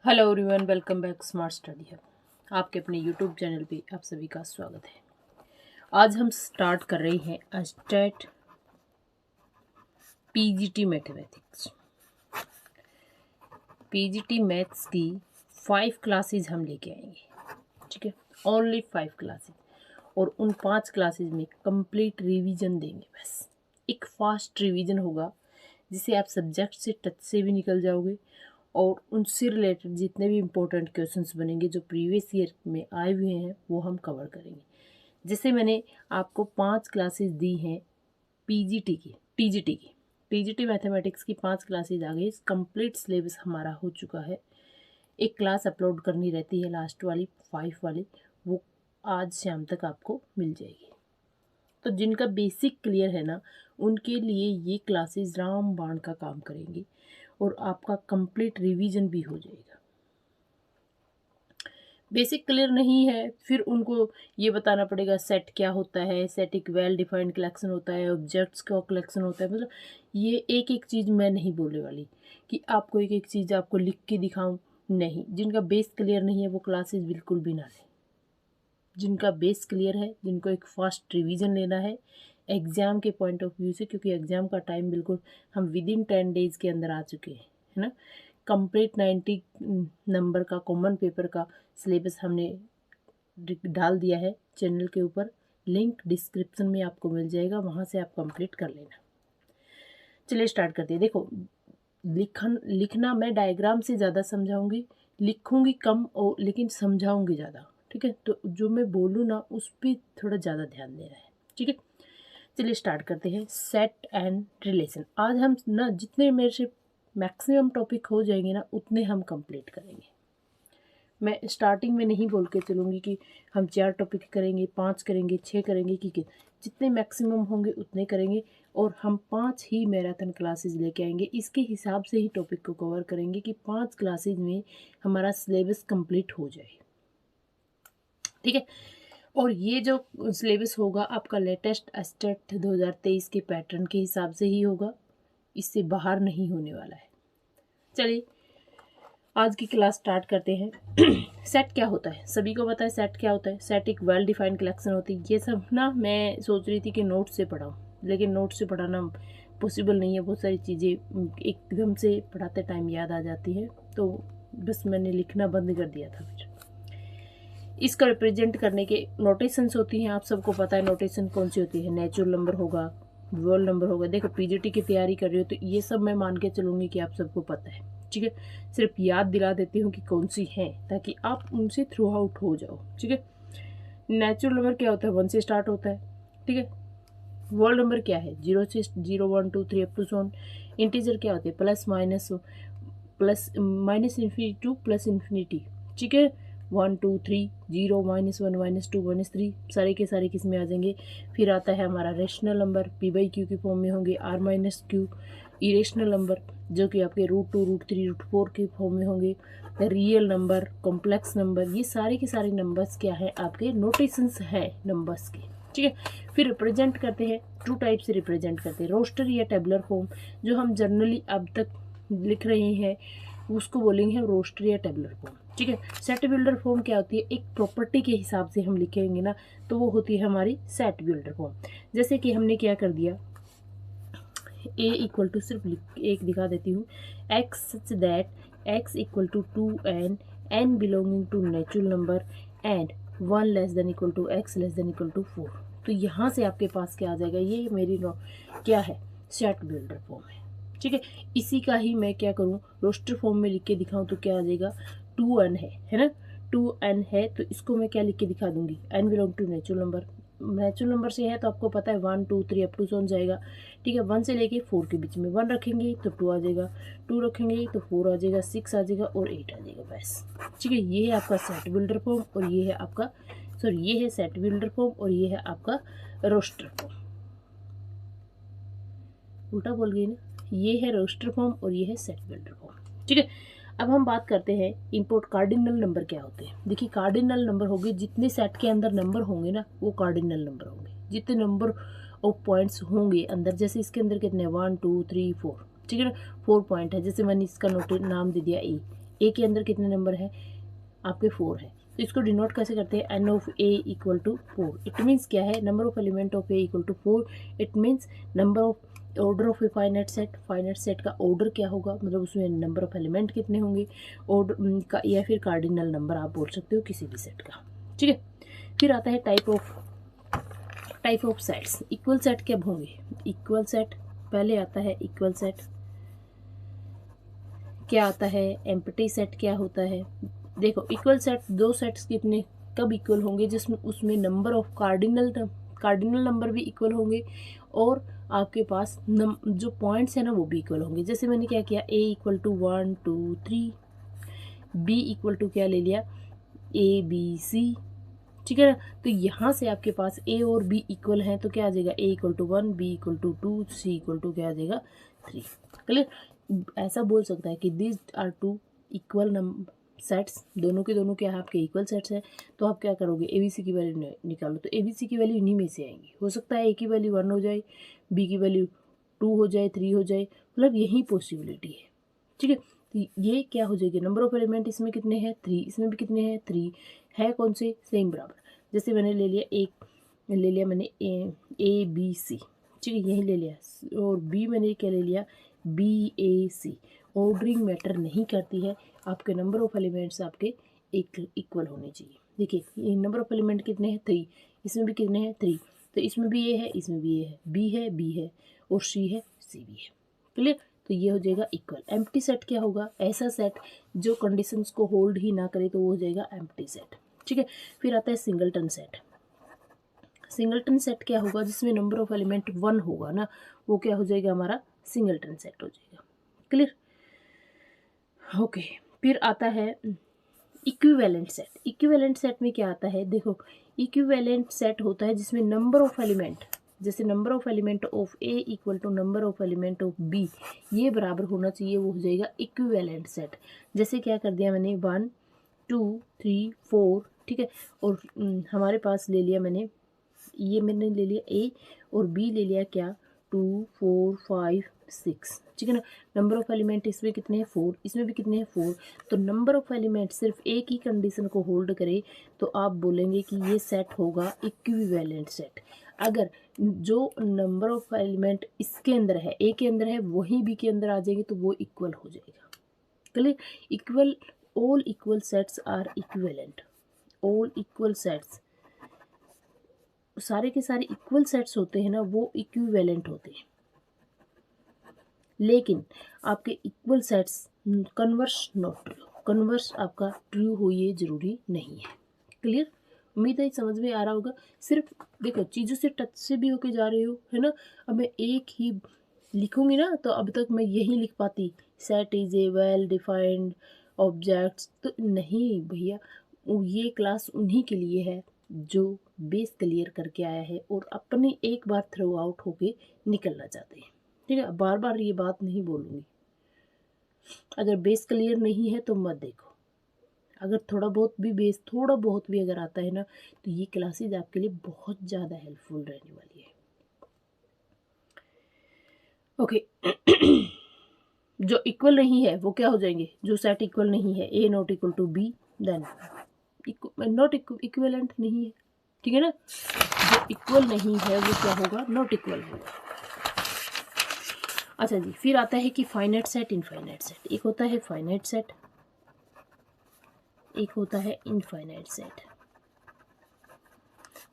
Hello everyone, welcome back smart study hub. आपके अपने YouTube channel पे आप सभी का स्वागत है। आज हम स्टार्ट कर रहे हैं state PGT mathematics. PGT maths की 5 क्लासेस हम लेके आएंगे, ठीक है। ओनली 5 क्लासेस, और उन 5 क्लासेस में कंप्लीट रिवीजन देंगे। बस एक फास्ट रिवीजन होगा जिससे आप सब्जेक्ट से टच से भी निकल जाओगे और उनसे रिलेटेड जितने भी इम्पोर्टेंट क्वेश्चंस बनेंगे जो प्रीवियस ईयर में आए हुए हैं वो हम कवर करेंगे। जैसे मैंने आपको 5 क्लासेस दी हैं पीजीटी की, टीजीटी मैथमेटिक्स की 5 क्लासेस आ गई। कंप्लीट सिलेबस हमारा हो चुका है। एक क्लास अपलोड करनी रहती है लास्ट वाली 5 वाली, वो आज शाम तक आपको मिल जाएगी। तो जिनका बेसिक क्लियर है ना, उनके लिए ये क्लासेस रामबाण का काम करेंगी और आपका कंप्लीट रिवीजन भी हो जाएगा। बेसिक क्लियर नहीं है फिर उनको ये बताना पड़ेगा सेट क्या होता है, सेट एक वेल डिफाइंड कलेक्शन होता है, ऑब्जेक्ट्स का कलेक्शन होता है। मतलब ये एक एक चीज़ मैं नहीं बोलने वाली कि आपको एक एक चीज़ आपको लिख के दिखाऊं, नहीं। जिनका बेस क्लियर नहीं है वो क्लासेस बिल्कुल भी ना लें। जिनका बेस क्लियर है, जिनको एक फास्ट रिवीजन लेना है एग्ज़ाम के पॉइंट ऑफ व्यू से, क्योंकि एग्ज़ाम का टाइम बिल्कुल हम विद इन 10 डेज़ के अंदर आ चुके हैं, है ना। कंप्लीट 90 नंबर का कॉमन पेपर का सिलेबस हमने डाल दिया है चैनल के ऊपर। लिंक डिस्क्रिप्शन में आपको मिल जाएगा, वहाँ से आप कंप्लीट कर लेना। चलिए स्टार्ट करते हैं। देखो, लिखना मैं डायग्राम से ज़्यादा समझाऊंगी, लिखूंगी कम और लेकिन समझाऊंगी ज़्यादा, ठीक है। तो जो मैं बोलूँ ना उस पर थोड़ा ज़्यादा ध्यान देना है, ठीक है। चलिए स्टार्ट करते हैं। Set and relation. आज हम ना जितने मेरे से मैक्सिमम टॉपिक हो जाएंगे ना उतने हम कंप्लीट करेंगे। मैं स्टार्टिंग में नहीं बोल के चलूँगी कि हम 4 टॉपिक करेंगे, 5 करेंगे, 6 करेंगे, कि जितने मैक्सिमम होंगे उतने करेंगे। और हम 5 ही मैराथन क्लासेस लेके आएंगे। इसके हिसाब से ही टॉपिक को कवर करेंगे कि 5 क्लासेस में हमारा सिलेबस कंप्लीट हो जाए, ठीक है। और ये जो सिलेबस होगा आपका लेटेस्ट स्टेट 2023 के पैटर्न के हिसाब से ही होगा, इससे बाहर नहीं होने वाला है। चलिए आज की क्लास स्टार्ट करते हैं। सेट क्या होता है, सभी को पता है सेट क्या होता है। सेट एक वेल डिफाइंड कलेक्शन होती है। ये सब ना मैं सोच रही थी कि नोट से पढ़ाऊँ, लेकिन नोट से पढ़ाना पॉसिबल नहीं है। बहुत सारी चीज़ें एकदम से पढ़ाते टाइम याद आ जाती है, तो बस मैंने लिखना बंद कर दिया था। फिर इसका रिप्रेजेंट करने के नोटेशंस होती हैं, आप सबको पता है नोटेशन कौन सी होती है। नेचुरल नंबर होगा, रियल नंबर होगा। देखो पीजीटी की तैयारी कर रही हो तो ये सब मैं मान के चलूँगी कि आप सबको पता है, ठीक है। सिर्फ याद दिला देती हूँ कि कौन सी हैं ताकि आप उनसे थ्रू आउट हो जाओ, ठीक है। नेचुरल नंबर क्या होता है, 1 से स्टार्ट होता है, ठीक है। वर्ल्ड नंबर क्या है, 0 से 0 1 2 3 up to so on. Integer क्या होते हैं, plus minus infinity to plus infinity, ठीक है। 1 2 3 0 -1 -2 -3 सारे के सारे किस में आ जाएंगे। फिर आता है हमारा रेशनल नंबर, p/q की फॉर्म में होंगे। r-q इरेशनल नंबर जो कि आपके √2 √3 √4 के फॉर्म में होंगे। रियल नंबर, कॉम्प्लेक्स नंबर, ये सारे के सारे नंबर्स क्या है आपके नोटेशंस है नंबर्स के, ठीक है। फिर रिप्रेजेंट करते हैं, 2 टाइप से रिप्रेजेंट करते हैं। रोस्टर या टेबुलर फॉर्म, जो हम जनरली अब तक लिख रहे हैं उसको बोलेंगे हम रोस्टर या टेबुलर फॉर्म, ठीक है। सेट बिल्डर फॉर्म क्या होती है, एक प्रॉपर्टी के हिसाब से हम लिखेंगे ना तो वो होती है हमारी सेट बिल्डर फॉर्म। जैसे कि हमने क्या कर दिया, a इक्वल टू, सिर्फ एक दिखा देती हूँ, x such that x equal to 2n, n belonging to natural number and 1 less than equal to x less than equal to 4। तो यहाँ से आपके पास क्या आ जाएगा, ये मेरी क्या है, सेट बिल्डर फॉर्म है, ठीक है। इसी का ही मैं क्या करूँ, रोस्टर फॉर्म में लिख के दिखाऊँ तो क्या आ जाएगा, 2n है ना। 2n है तो इसको मैं क्या लिख के दिखा दूंगी, n belong to natural number. Natural number से है तो आपको पता है 1 2 3 अप टू सोन जाएगा, ठीक है। 1 से लेके 4 के बीच में 1 रखेंगे तो 2 आ जाएगा, 2 रखेंगे तो 4 आ जाएगा, 6 आ जाएगा और 8 आ जाएगा, बस, ठीक है। ये है आपका सेट बिल्डर फॉर्म और ये है आपका, सॉरी, ये है सेट बिल्डर फॉर्म और ये है आपका रोस्टर फॉर्म। उल्टा बोल गई ना, ये है रोस्टर फॉर्म और ये है सेट बिल्डर फॉर्म, ठीक है। अब हम बात करते हैं इंपोर्ट कार्डिनल नंबर क्या होते हैं। देखिए कार्डिनल नंबर होंगे, जितने सेट के अंदर नंबर होंगे ना वो कार्डिनल नंबर होंगे। जितने नंबर ऑफ पॉइंट्स होंगे अंदर, जैसे इसके अंदर कितने 1 2 3 4, ठीक है ना, 4 पॉइंट है। जैसे मैंने इसका नाम दे दिया ए, ए के अंदर कितने नंबर है आपके 4 है, तो इसको डिनोट कैसे करते हैं, n of A equal to 4। It means क्या है, number of element of A equal to 4। It means number of order of a finite set का ऑर्डर क्या होगा, मतलब उसमें नंबर ऑफ एलिमेंट कितने होंगे ऑर्डर का, या फिर कार्डिनल नंबर आप बोल सकते हो किसी भी सेट का, ठीक है। फिर आता है type of sets. Equal set कब होंगे, इक्वल सेट पहले आता है इक्वल सेट, क्या आता है एम्प्टी सेट क्या होता है। देखो इक्वल सेट, दो सेट्स कितने कब इक्वल होंगे, जिसमें उसमें नंबर ऑफ कार्डिनल नंबर भी इक्वल होंगे और आपके पास जो पॉइंट्स है ना वो भी इक्वल होंगे। जैसे मैंने क्या किया, a equal to 1 2 3, b equal to क्या ले लिया a b c, ठीक है ना। तो यहाँ से आपके पास a और b इक्वल हैं तो क्या आ जाएगा, a equal to 1, b equal to 2, c equal to क्या आ जाएगा 3। क्लियर, ऐसा बोल सकता है कि this are two equal number sets, दोनों के दोनों क्या है आपके इक्वल सेट्स हैं। तो आप क्या करोगे, ए बी सी की वैल्यू निकालो, तो ए बी सी की वैल्यू इन्हीं में से आएंगी। हो सकता है ए की वैल्यू 1 हो जाए, बी की वैल्यू 2 हो जाए, 3 हो जाए, मतलब यही पॉसिबिलिटी है, ठीक है। तो ये क्या हो जाएगी, नंबर ऑफ एलिमेंट इसमें कितने हैं 3, इसमें भी कितने हैं 3 है, कौन से सेम बराबर। जैसे मैंने ले लिया एक, ले लिया मैंने ए बी सी, ठीक है, यही ले लिया, और बी मैंने क्या ले लिया बी ए सी। ऑर्डरिंग मैटर नहीं करती है, आपके नंबर ऑफ एलिमेंट्स आपके एक इक्वल होने चाहिए। देखिए ये नंबर ऑफ एलिमेंट कितने हैं 3, इसमें भी कितने हैं 3, तो इसमें भी ये है, इसमें भी ये है, बी है और सी है, सी भी है। क्लियर, तो ये हो जाएगा इक्वल। एम्प्टी सेट क्या होगा, ऐसा सेट जो कंडीशंस को होल्ड ही ना करे तो वो हो जाएगा एम्प्टी सेट, ठीक है। फिर आता है सिंगलटन सेट। सिंगलटन सेट क्या होगा, जिसमें नंबर ऑफ एलिमेंट 1 होगा ना, वो क्या हो जाएगा हमारा सिंगलटन सेट हो जाएगा। Clear, okay. फिर आता है इक्विवेलेंट सेट। इक्विवेलेंट सेट में क्या आता है, देखो इक्विवेलेंट सेट होता है जिसमें नंबर ऑफ एलिमेंट, जैसे number of element of A equal to number of element of B, ये बराबर होना चाहिए, वो हो जाएगा इक्विवेलेंट सेट। जैसे क्या कर दिया मैंने 1 2 3 4, ठीक है, और हमारे पास ले लिया मैंने, ये मैंने ले लिया ए और बी ले लिया क्या 2 4 5 6, ठीक है ना। नंबर ऑफ एलिमेंट इसमें कितने हैं 4, इसमें भी कितने हैं 4। तो नंबर ऑफ एलिमेंट सिर्फ एक ही कंडीशन को होल्ड करे तो आप बोलेंगे कि ये सेट होगा इक्विवेलेंट सेट। अगर जो नंबर ऑफ एलिमेंट इसके अंदर है, ए के अंदर है, वही बी के अंदर आ जाएंगे तो वो इक्वल हो जाएगा। Clear, equal, all equal sets are equivalent. All equal sets, सारे के सारे इक्वल सेट्स होते हैं ना, वो इक्विवेलेंट होते हैं। लेकिन आपके equal sets converse not true, converse आपका ट्रू हो ये ज़रूरी नहीं है। क्लियर, उम्मीद है समझ में आ रहा होगा। सिर्फ देखो चीज़ों से टच से भी होके जा रहे हो, है ना। अब मैं एक ही लिखूंगी ना तो अब तक मैं यही लिख पाती, set is a well defined objects, तो नहीं भैया, ये क्लास उन्हीं के लिए है जो बेस क्लियर करके आया है और अपने एक बार थ्रो आउट होके निकलना चाहते हैं, ठीक है। बार बार ये बात नहीं बोलूँगी, अगर बेस क्लियर नहीं है तो मत देखो। अगर थोड़ा बहुत भी बेस, थोड़ा बहुत भी अगर आता है ना, तो ये क्लासेज आपके लिए बहुत ज़्यादा हेल्पफुल रहने वाली है। ओके जो इक्वल नहीं है वो क्या हो जाएंगे, जो सेट इक्वल नहीं है, A not equal to B, then not equivalent नहीं है, ठीक है ना। जो इक्वल नहीं है वो क्या होगा, नॉट इक्वल होगा। अच्छा जी, फिर आता है कि फाइनाइट सेट, इनफाइनाइट सेट। एक होता है फाइनाइट सेट, एक होता है इनफाइनाइट सेट।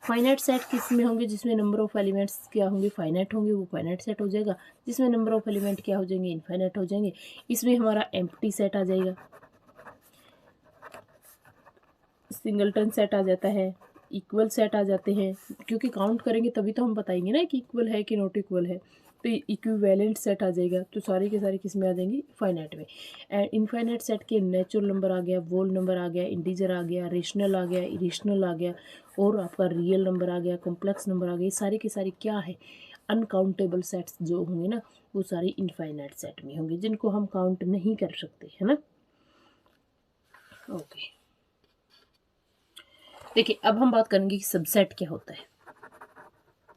फाइनाइट सेट किस में होंगे, जिसमें नंबर ऑफ एलिमेंट्स क्या होंगे, फाइनाइट होंगे, वो फाइनाइट सेट हो जाएगा। जिसमें नंबर ऑफ एलिमेंट क्या हो जाएंगे, इनफाइनाइट हो जाएंगे, इसमें हमारा एम्प्टी सेट आ जाएगा, सिंगलटन सेट आ जाता है, इक्वल सेट आ जाते हैं, क्योंकि काउंट करेंगे तभी तो हम बताएंगे ना कि इक्वल है कि नॉट इक्वल है। तो इक्विवेलेंट सेट आ जाएगा, तो सारे के सारे किस में आ जाएंगे, फाइनाइट में। एंड इनफाइनाइट सेट के नेचुरल नंबर आ गया, वोल नंबर आ गया, इंटीजर आ गया, रेशनल आ गया, इरेशनल आ गया, और आपका रियल नंबर आ गया, कॉम्प्लेक्स नंबर आ गया। सारे के सारे क्या है, अनकाउंटेबल सेट्स जो होंगे ना, वो सारे इनफाइनाइट सेट में होंगे, जिनको हम काउंट नहीं कर सकते, है ना। ओके, देखिए अब हम बात करेंगे कि सबसेट क्या होता है।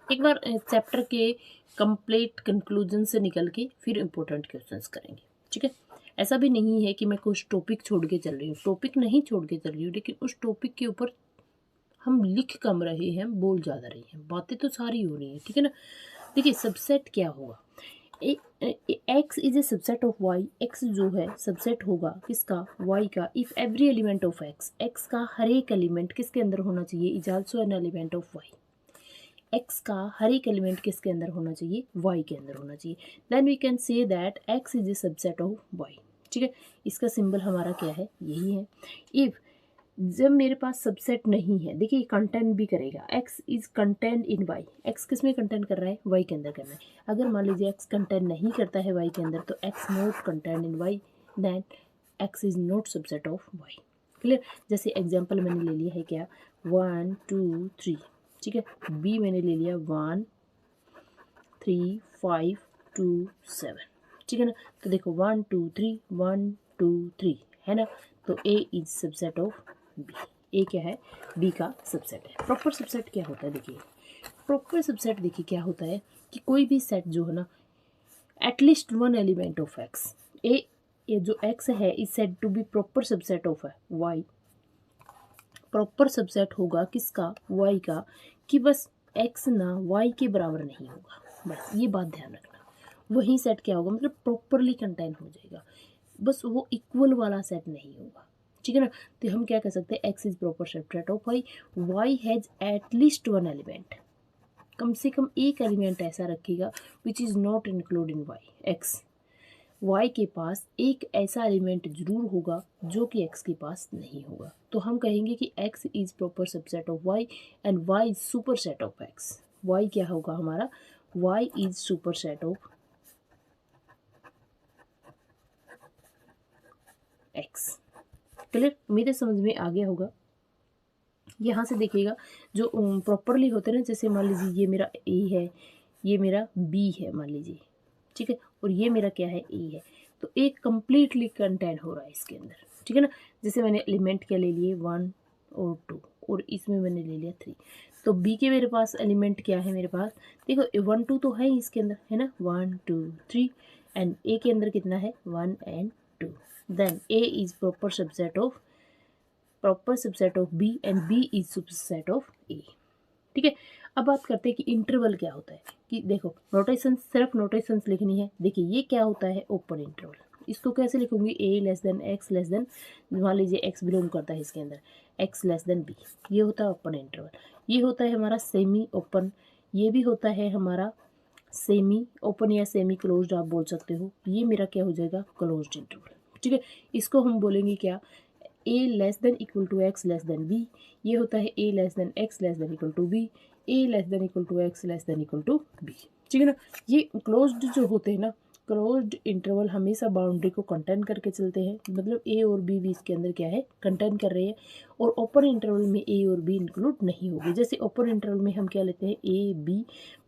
एक बार चैप्टर के कंप्लीट कंक्लूजन से निकल के फिर इम्पोर्टेंट क्वेश्चंस करेंगे, ठीक है। ऐसा भी नहीं है कि मैं कुछ टॉपिक छोड़ के चल रही हूँ, टॉपिक नहीं छोड़ के चल रही हूँ, लेकिन उस टॉपिक के ऊपर हम लिख कम रहे हैं, बोल ज़्यादा रही हैं, बातें तो सारी हो रही हैं, ठीक है ना। देखिए सबसेट क्या होगा, X is a subset of Y, X जो है सबसेट होगा किसका, वाई का, if every element of X, X का हर एक एलिमेंट किसके अंदर होना चाहिए, is also an element of Y, X का हर एक एलिमेंट किसके अंदर होना चाहिए, वाई के अंदर होना चाहिए, then we can say that X is a subset of Y, ठीक है। इसका सिंबल हमारा क्या है, यही है। इफ जब मेरे पास सबसेट नहीं है, देखिए कंटेंट भी करेगा, x is content in y, x किस में कंटेंट कर रहा है, y के अंदर करना है। अगर मान लीजिए x कंटेंट नहीं करता है y के अंदर, तो x not content in y, then x is not subset of y। Clear. जैसे एग्जांपल मैंने ले लिया है क्या, 1 2 3, ठीक है। b मैंने ले लिया 1 3 5 2 7, ठीक है ना। तो देखो 1 2 3 1 2 3 है ना, तो a is subset of b, ए क्या है, बी का सबसेट है। प्रॉपर सबसेट क्या होता है, देखिए प्रॉपर सबसेट देखिए क्या होता है कि कोई भी सेट जो है ना, at least one element of X, ये जो एक्स है is said to be proper subset of Y, proper subset होगा किसका, वाई का, कि बस एक्स ना वाई के बराबर नहीं होगा, बस ये बात ध्यान रखना। वही सेट क्या होगा, मतलब प्रॉपरली कंटेंट हो जाएगा, बस वो इक्वल वाला सेट नहीं होगा, ठीक है ना। तो हम क्या कह सकते हैं, X is proper subset of Y, Y has at least one element, कम से कम एक एलिमेंट ऐसा रखेगा which is not include in Y, X, Y के पास एक ऐसा एलिमेंट जरूर होगा जो कि एक्स के पास नहीं होगा। तो हम कहेंगे कि X is proper subset of Y and Y is super set of X. Y क्या होगा हमारा, Y is super set of X. Clear, मेरे समझ में आ गया होगा। यहाँ से देखिएगा जो प्रॉपरली होते हैं ना, जैसे मान लीजिए ये मेरा ए है, ये मेरा बी है मान लीजिए, ठीक है, और ये मेरा क्या है, ए है, तो ए कंप्लीटली कंटेंट हो रहा है इसके अंदर, ठीक है ना। जैसे मैंने एलिमेंट क्या ले लिए 1 और 2, और इसमें मैंने ले लिया 3, तो बी के मेरे पास एलिमेंट क्या है, मेरे पास देखो 1 2 तो है ही इसके अंदर, है ना, 1 2 3, एंड ए के अंदर कितना है, 1 and 2, then A is proper subset of B and B is subset of A, ठीक है। अब बात करते हैं कि इंटरवल क्या होता है, कि देखो नोटेशन, सिर्फ नोटेशंस लिखनी है। देखिए ये क्या होता है, ओपन इंटरवल, इसको कैसे लिखूंगी, A less than X less than, मान लीजिए एक्स बिलोंग करता है इसके अंदर, एक्स लेस देन बी, ये होता है ओपन इंटरवल। ये होता है हमारा सेमी ओपन, ये भी होता है हमारा सेमी ओपन या सेमी क्लोज्ड आप बोल सकते हो। ये मेरा क्या हो जाएगा, क्लोज्ड इंटरवल, ठीक है। इसको हम बोलेंगे क्या, A less than equal to X less than B, ये होता है A less than X less than equal to B, A less than equal to X less than equal to B, ठीक है ना। ये क्लोज्ड जो होते हैं ना, क्लोज्ड इंटरवल हमेशा बाउंड्री को कंटेन करके चलते हैं, मतलब ए और बी भी इसके अंदर क्या है, कंटेन कर रहे हैं, और ओपन इंटरवल में ए और बी इंक्लूड नहीं होगी। जैसे ओपन इंटरवल में हम क्या लेते हैं, ए बी,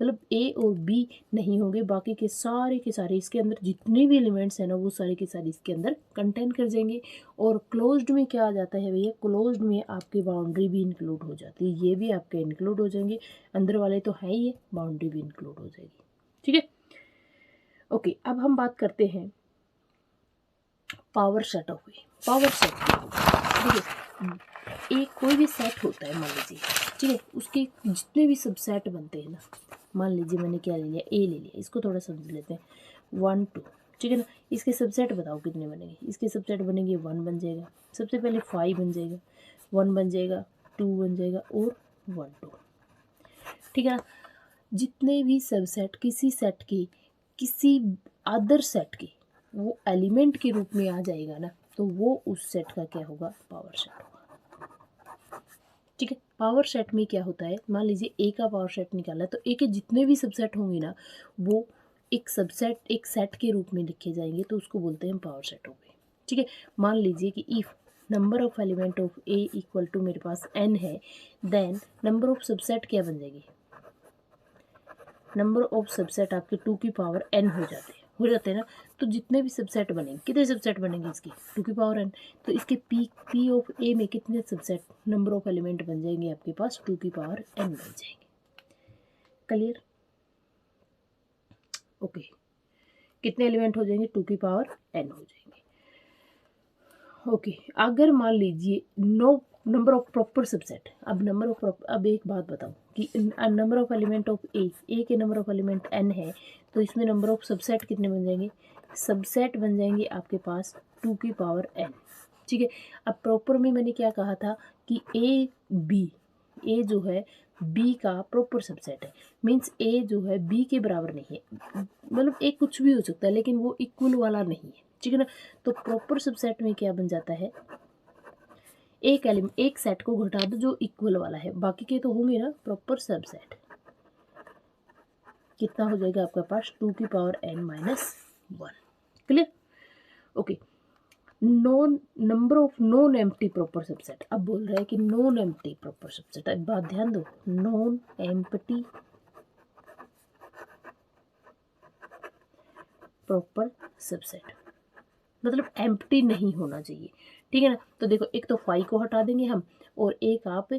मतलब ए और बी नहीं होंगे, बाकी के सारे इसके अंदर जितने भी एलिमेंट्स हैं ना, वो सारे के सारे इसके अंदर कंटेन कर जाएंगे। और क्लोज्ड में क्या आ जाता है भैया, क्लोज्ड में आपकी बाउंड्री भी इंक्लूड हो जाती है, ये भी आपके इंक्लूड हो जाएंगे, अंदर वाले तो है ही है, बाउंड्री भी इंक्लूड हो जाएगी, ठीक है। ओके, अब हम बात करते हैं power set of A. Power set देखिए, एक कोई भी सेट होता है मान लीजिए, ठीक है, उसके जितने भी सबसेट बनते हैं ना, मान लीजिए मैंने क्या ले लिया, ए ले लिया, इसको थोड़ा समझ लेते हैं, 1 2, ठीक है ना। इसके सबसेट बताओ कितने बनेंगे, इसके सबसेट बनेंगे 1 बन जाएगा, सबसे पहले 5 बन जाएगा, 1 बन जाएगा, 2 बन जाएगा, और 1 2, ठीक है ना। जितने भी सबसेट किसी सेट के किसी अदर सेट के वो एलिमेंट के रूप में आ जाएगा ना, तो वो उस सेट का क्या होगा, पावर सेट होगा, ठीक है। पावर सेट में क्या होता है, मान लीजिए ए का पावर सेट निकाला, तो ए के जितने भी सबसेट होंगे ना, वो एक सबसेट एक सेट के रूप में लिखे जाएंगे, तो उसको बोलते हैं पावर सेट हो गए, ठीक है। मान लीजिए कि if number of element of A equal to मेरे पास n है, देन नंबर ऑफ सबसेट क्या बन जाएगी, नंबर ऑफ सबसेट आपके 2 की पावर n हो जाते हैं ना। तो जितने भी सबसेट बनेंगे, कितने सबसेट बनेंगे इसके, 2 की पावर n, तो इसके पी ऑफ ए में कितने सबसेट, नंबर ऑफ एलिमेंट बन जाएंगे आपके पास 2 की पावर n बन जाएंगे। क्लियर, ओके, कितने एलिमेंट हो जाएंगे, 2 की पावर n हो जाएंगे। ओके, अगर मान लीजिए no number of proper subset, अब एक बात बताऊं कि number of element of A के नंबर ऑफ एलिमेंट n है, तो इसमें नंबर ऑफ सबसेट कितने बन जाएंगे? सबसेट बन जाएंगे आपके पास 2 की पावर n। ठीक है, अब प्रॉपर में मैंने क्या कहा था कि ए जो है बी का प्रॉपर सबसेट है, मीन्स ए जो है बी के बराबर नहीं है, मतलब ए कुछ भी हो सकता है लेकिन वो इक्वल वाला नहीं है। ठीक है ना, तो प्रॉपर सबसेट में क्या बन जाता है, एक सेट को घटा दो जो इक्वल वाला है, बाकी के तो होंगे ना प्रॉपर सबसेट। कितना हो जाएगा आपका पास 2 की power n-1। Clear? Okay, number of non empty proper subset, अब बोल रहा है कि नॉन एम्प्टी प्रॉपर सबसेट। अब बात ध्यान दो, नॉन एम्प्टी प्रॉपर सबसेट मतलब एम्प्टी नहीं होना चाहिए। ठीक है ना, तो देखो एक तो फाई को हटा देंगे हम, और एक आप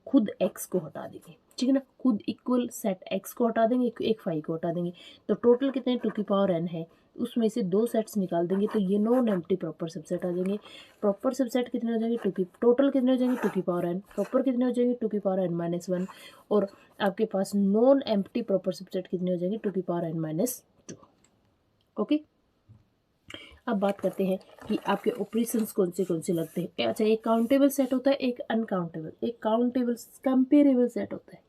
खुद एक्स को हटा देंगे। ठीक है ना, खुद इक्वल सेट एक्स को हटा देंगे, एक फाई को हटा देंगे, तो टोटल कितने 2 की पावर n है, उसमें से 2 सेट्स निकाल देंगे तो ये नॉन एम्प्टी प्रॉपर सबसेट आ जाएंगे। प्रॉपर सबसेट कितने हो जाएंगे टोटल कितने हो जाएंगे 2 की पावर n, प्रॉपर कितने हो जाएंगे 2 की पावर n-1, और आपके पास नॉन एम्प्टी प्रॉपर सबसेट कितने हो जाएंगे 2 की पावर n-2। ओके, अब बात करते हैं कि आपके ऑपरेशंस कौन से लगते हैं। अच्छा, एक काउंटेबल सेट होता है, एक अनकाउंटेबल, एक काउंटेबल कंपेरेबल सेट होता है।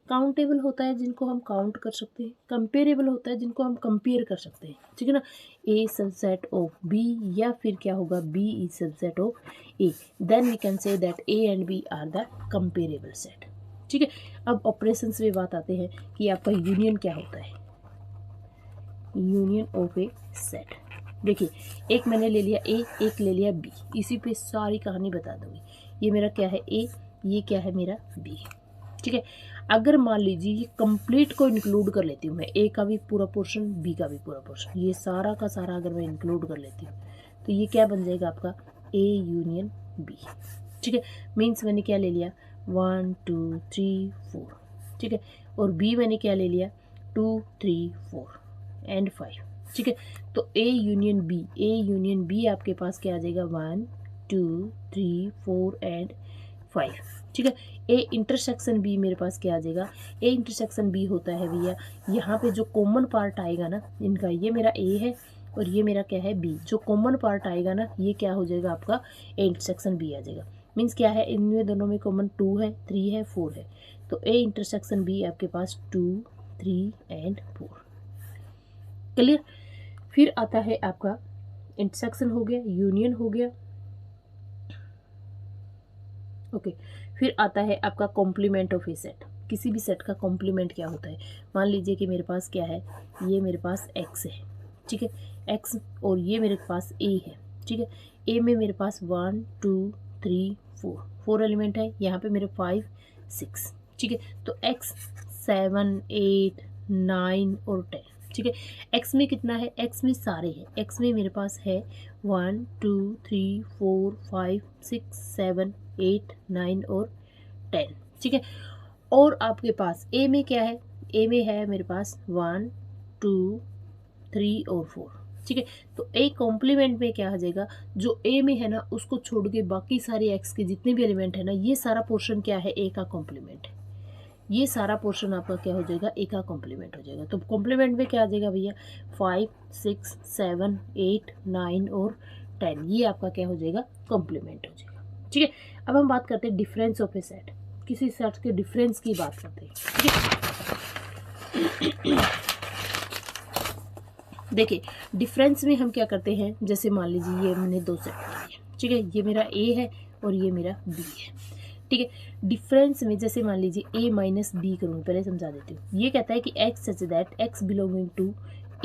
काउंटेबल होता है जिनको हम काउंट कर सकते हैं, कंपेरेबल होता है जिनको हम कंपेयर कर सकते हैं। ठीक है ना, ए सबसेट ऑफ बी, या फिर क्या होगा B is subset of A, then we can say that A and B are the comparable set. ठीक है, अब ऑपरेशंस में बात आते हैं कि आपका यूनियन क्या होता है। यूनियन ऑफ ए सेट, देखिए एक मैंने ले लिया ए, एक ले लिया बी, इसी पे सारी कहानी बता दूंगी। ये मेरा क्या है ए, ये क्या है मेरा बी। ठीक है, अगर मान लीजिए ये कंप्लीट को इंक्लूड कर लेती हूँ मैं, ए का भी पूरा पोर्शन, बी का भी पूरा पोर्शन, ये सारा का सारा अगर मैं इंक्लूड कर लेती हूँ तो ये क्या बन जाएगा आपका ए यूनियन बी। ठीक है, मीन्स मैंने क्या ले लिया 1 2 3 4। ठीक है, और बी मैंने क्या ले लिया 2 3 4 एंड 5। ठीक है, तो ए यूनियन बी आपके पास क्या आ जाएगा 1 2 3 4 एंड 5। ठीक है, ए इंटरसेक्शन बी मेरे पास क्या आ जाएगा, ए इंटरसेक्शन बी होता है भैया, यहाँ पे जो कॉमन पार्ट आएगा ना इनका, ये मेरा ए है और ये मेरा क्या है बी, जो कॉमन पार्ट आएगा ना ये क्या हो जाएगा आपका ए इंटरसेक्शन बी आ जाएगा। मीन्स क्या है, इनमें दोनों में कॉमन 2 है 3 है 4 है, तो ए इंटरसेक्शन बी आपके पास 2 3 एंड 4। क्लियर? फिर आता है आपका इंटरसेक्शन हो गया, यूनियन हो गया। ओके, फिर आता है आपका कॉम्प्लीमेंट ऑफ ए सेट। किसी भी सेट का कॉम्प्लीमेंट क्या होता है, मान लीजिए कि मेरे पास क्या है, ये मेरे पास एक्स है। ठीक है, एक्स, और ये मेरे पास ए है। ठीक है, ए में मेरे पास 1 2 3 4 एलिमेंट है, यहाँ पे मेरे 5 6। ठीक है, तो एक्स 7 8 9 और 10। ठीक है, एक्स में कितना है, एक्स में सारे हैं, एक्स में मेरे पास है 1 2 3 4 5 6 7 8 9 और 10। ठीक है, और आपके पास ए में क्या है, ए में है मेरे पास 1 2 3 और 4। ठीक है, तो ए कॉम्प्लीमेंट में क्या आ जाएगा, जो ए में है ना उसको छोड़ के बाकी सारे एक्स के जितने भी एलिमेंट है ना, ये सारा पोर्शन क्या है ए का कॉम्प्लीमेंट है, ये सारा पोर्शन आपका क्या हो जाएगा ए का कॉम्प्लीमेंट हो जाएगा। तो कॉम्प्लीमेंट में क्या आ जाएगा भैया 5 6 7 8 9 और 10, ये आपका क्या हो जाएगा कॉम्प्लीमेंट हो जाएगा। ठीक है, अब हम बात करते हैं डिफरेंस ऑफ ए सेट, किसी सेट के डिफरेंस की बात करते हैं। ठीक है, देखिए डिफरेंस में हम क्या करते हैं, जैसे मान लीजिए ये मैंने 2 सेट ले लिए। ठीक है, ये मेरा ए है और ये मेरा बी है। ठीक है, डिफरेंस में जैसे मान लीजिए ए माइनस बी करूँगी, पहले समझा देती हूँ। ये कहता है कि X such that X belonging to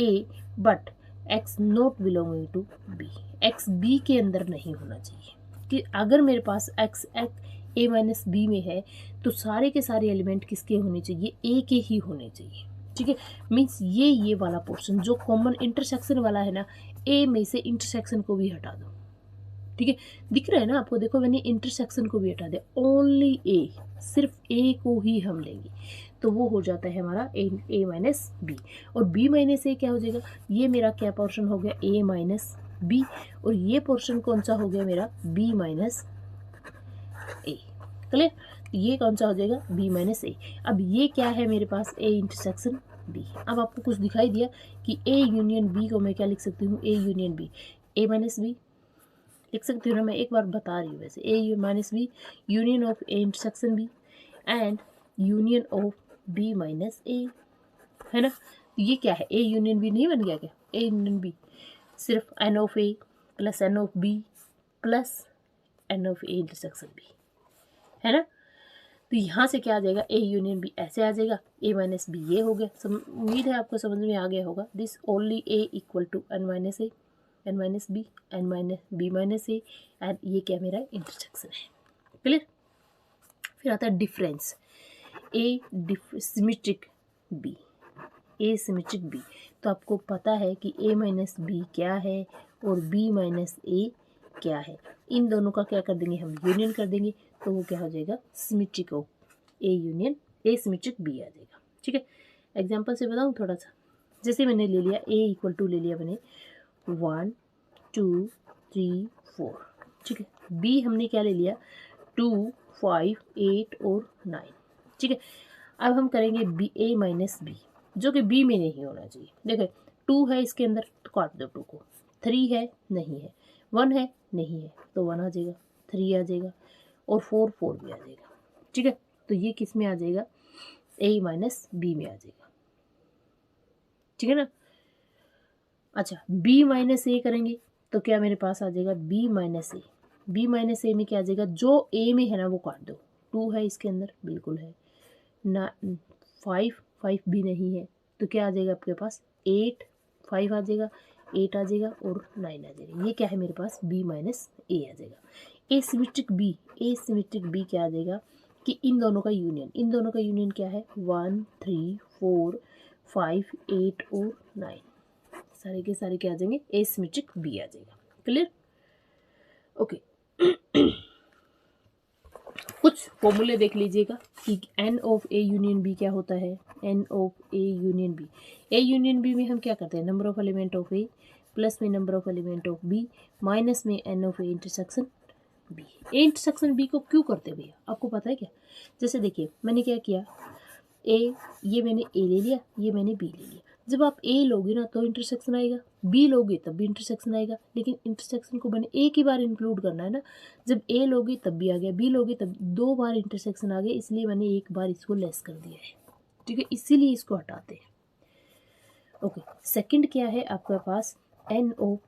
A but X not belonging to B, X B के अंदर नहीं होना चाहिए। कि अगर मेरे पास एक्स ए माइनस बी में है तो सारे के सारे एलिमेंट किसके होने चाहिए, ए के ही होने चाहिए। ठीक है, मीन्स ये वाला पोर्शन जो कॉमन इंटरसेक्शन वाला है ना, ए में से इंटरसेक्शन को भी हटा दो। ठीक है, दिख रहा है ना आपको, देखो मैंने इंटरसेक्शन को भी हटा दिया, ओनली ए, सिर्फ ए को ही हम लेंगे, तो वो हो जाता है हमारा ए माइनस बी। और बी माइनस ए क्या हो जाएगा, ये मेरा क्या पोर्शन हो गया ए माइनस बी, और ये पोर्शन कौन सा हो गया मेरा बी माइनस ए। क्लियर? ये कौन सा हो जाएगा बी माइनस ए। अब ये क्या है मेरे पास ए इंटरसेक्शन बी। अब आपको कुछ दिखाई दिया कि ए यूनियन बी को मैं क्या लिख सकती हूँ, A union B, A minus B लिख सकती हूँ ना। मैं एक बार बता रही हूँ वैसे, A minus B union of A intersection B and union of B minus A, है ना। ये क्या है, ए यूनियन बी नहीं बन गया क्या, ए यूनियन बी सिर्फ n of A plus N of B plus N of A intersection B, है ना। तो यहाँ से क्या आ जाएगा, ए यूनियन बी ऐसे आ जाएगा, ए माइनस बी ये हो गया। उम्मीद है आपको समझ में आ गया होगा। This only A equal to n minus A, n minus B, n minus B minus A, and ये क्या मेरा इंटरसेक्शन है। क्लियर? फिर आता है difference, A symmetric B, A symmetric B. तो आपको पता है कि ए माइनस बी क्या है और बी माइनस ए क्या है। इन दोनों का क्या कर देंगे हम, यूनियन कर देंगे, तो वो क्या हो जाएगा symmetric of A union A symmetric B आ जाएगा। ठीक है, एग्जांपल से बताऊँ थोड़ा सा। जैसे मैंने ले लिया ए इक्वल टू ले लिया मैंने 1 2 3 4, ठीक है। बी हमने क्या ले लिया 2 5 8 और 9, ठीक है। अब हम करेंगे बी ए माइनस बी, जो कि बी में नहीं होना चाहिए। देखो 2 है इसके अंदर तो काट दो 2 को, 3 है नहीं है, 1 है नहीं है तो 1 आ जाएगा, 3 आ जाएगा और 4 भी आ जाएगा। ठीक है, तो ये किस में आ जाएगा, ए माइनस बी में आ जाएगा। ठीक है ना। अच्छा बी माइनस ए करेंगे तो क्या मेरे पास आ जाएगा बी माइनस ए। बी माइनस ए में क्या आ जाएगा, जो ए में है ना वो काट दो। 2 है इसके अंदर बिल्कुल है ना, 5 भी नहीं है तो क्या आ जाएगा आपके पास 8, 5 आ जाएगा, 8 आ जाएगा और 9 आ जाएगा। ये क्या है मेरे पास बी माइनस ए आ जाएगा। ए symmetric B, A symmetric B क्या आ जाएगा कि इन दोनों का यूनियन, इन दोनों का यूनियन क्या है 1 3 4 5 8 और 9, सारे के सारे क्या आ जाएंगे ए सिमेट्रिक बी आ जाएगा। क्लियर? ओके कुछ फॉर्मूले देख लीजिएगा कि N of A union B क्या होता है। N of A union B, A union B में हम क्या करते हैं, number of element of A plus में number of element of B minus में N of A intersection B. A intersection B को क्यों करते हैं भैया, आपको पता है क्या। जैसे देखिए मैंने क्या किया, ए ये मैंने ए ले लिया, ये मैंने बी ले लिया। जब आप ए लोगे ना तो इंटरसेक्शन आएगा, बी लोगे तब भी इंटरसेक्शन आएगा, लेकिन इंटरसेक्शन को मैंने एक ही बार इंक्लूड करना है ना। जब ए लोगे तब भी आ गया, बी लोगे तब 2 बार इंटरसेक्शन आ गया, इसलिए मैंने एक बार इसको लेस कर दिया है। ठीक है, इसीलिए इसको हटाते हैं। ओके सेकंड क्या है आपके पास, एन ऑफ,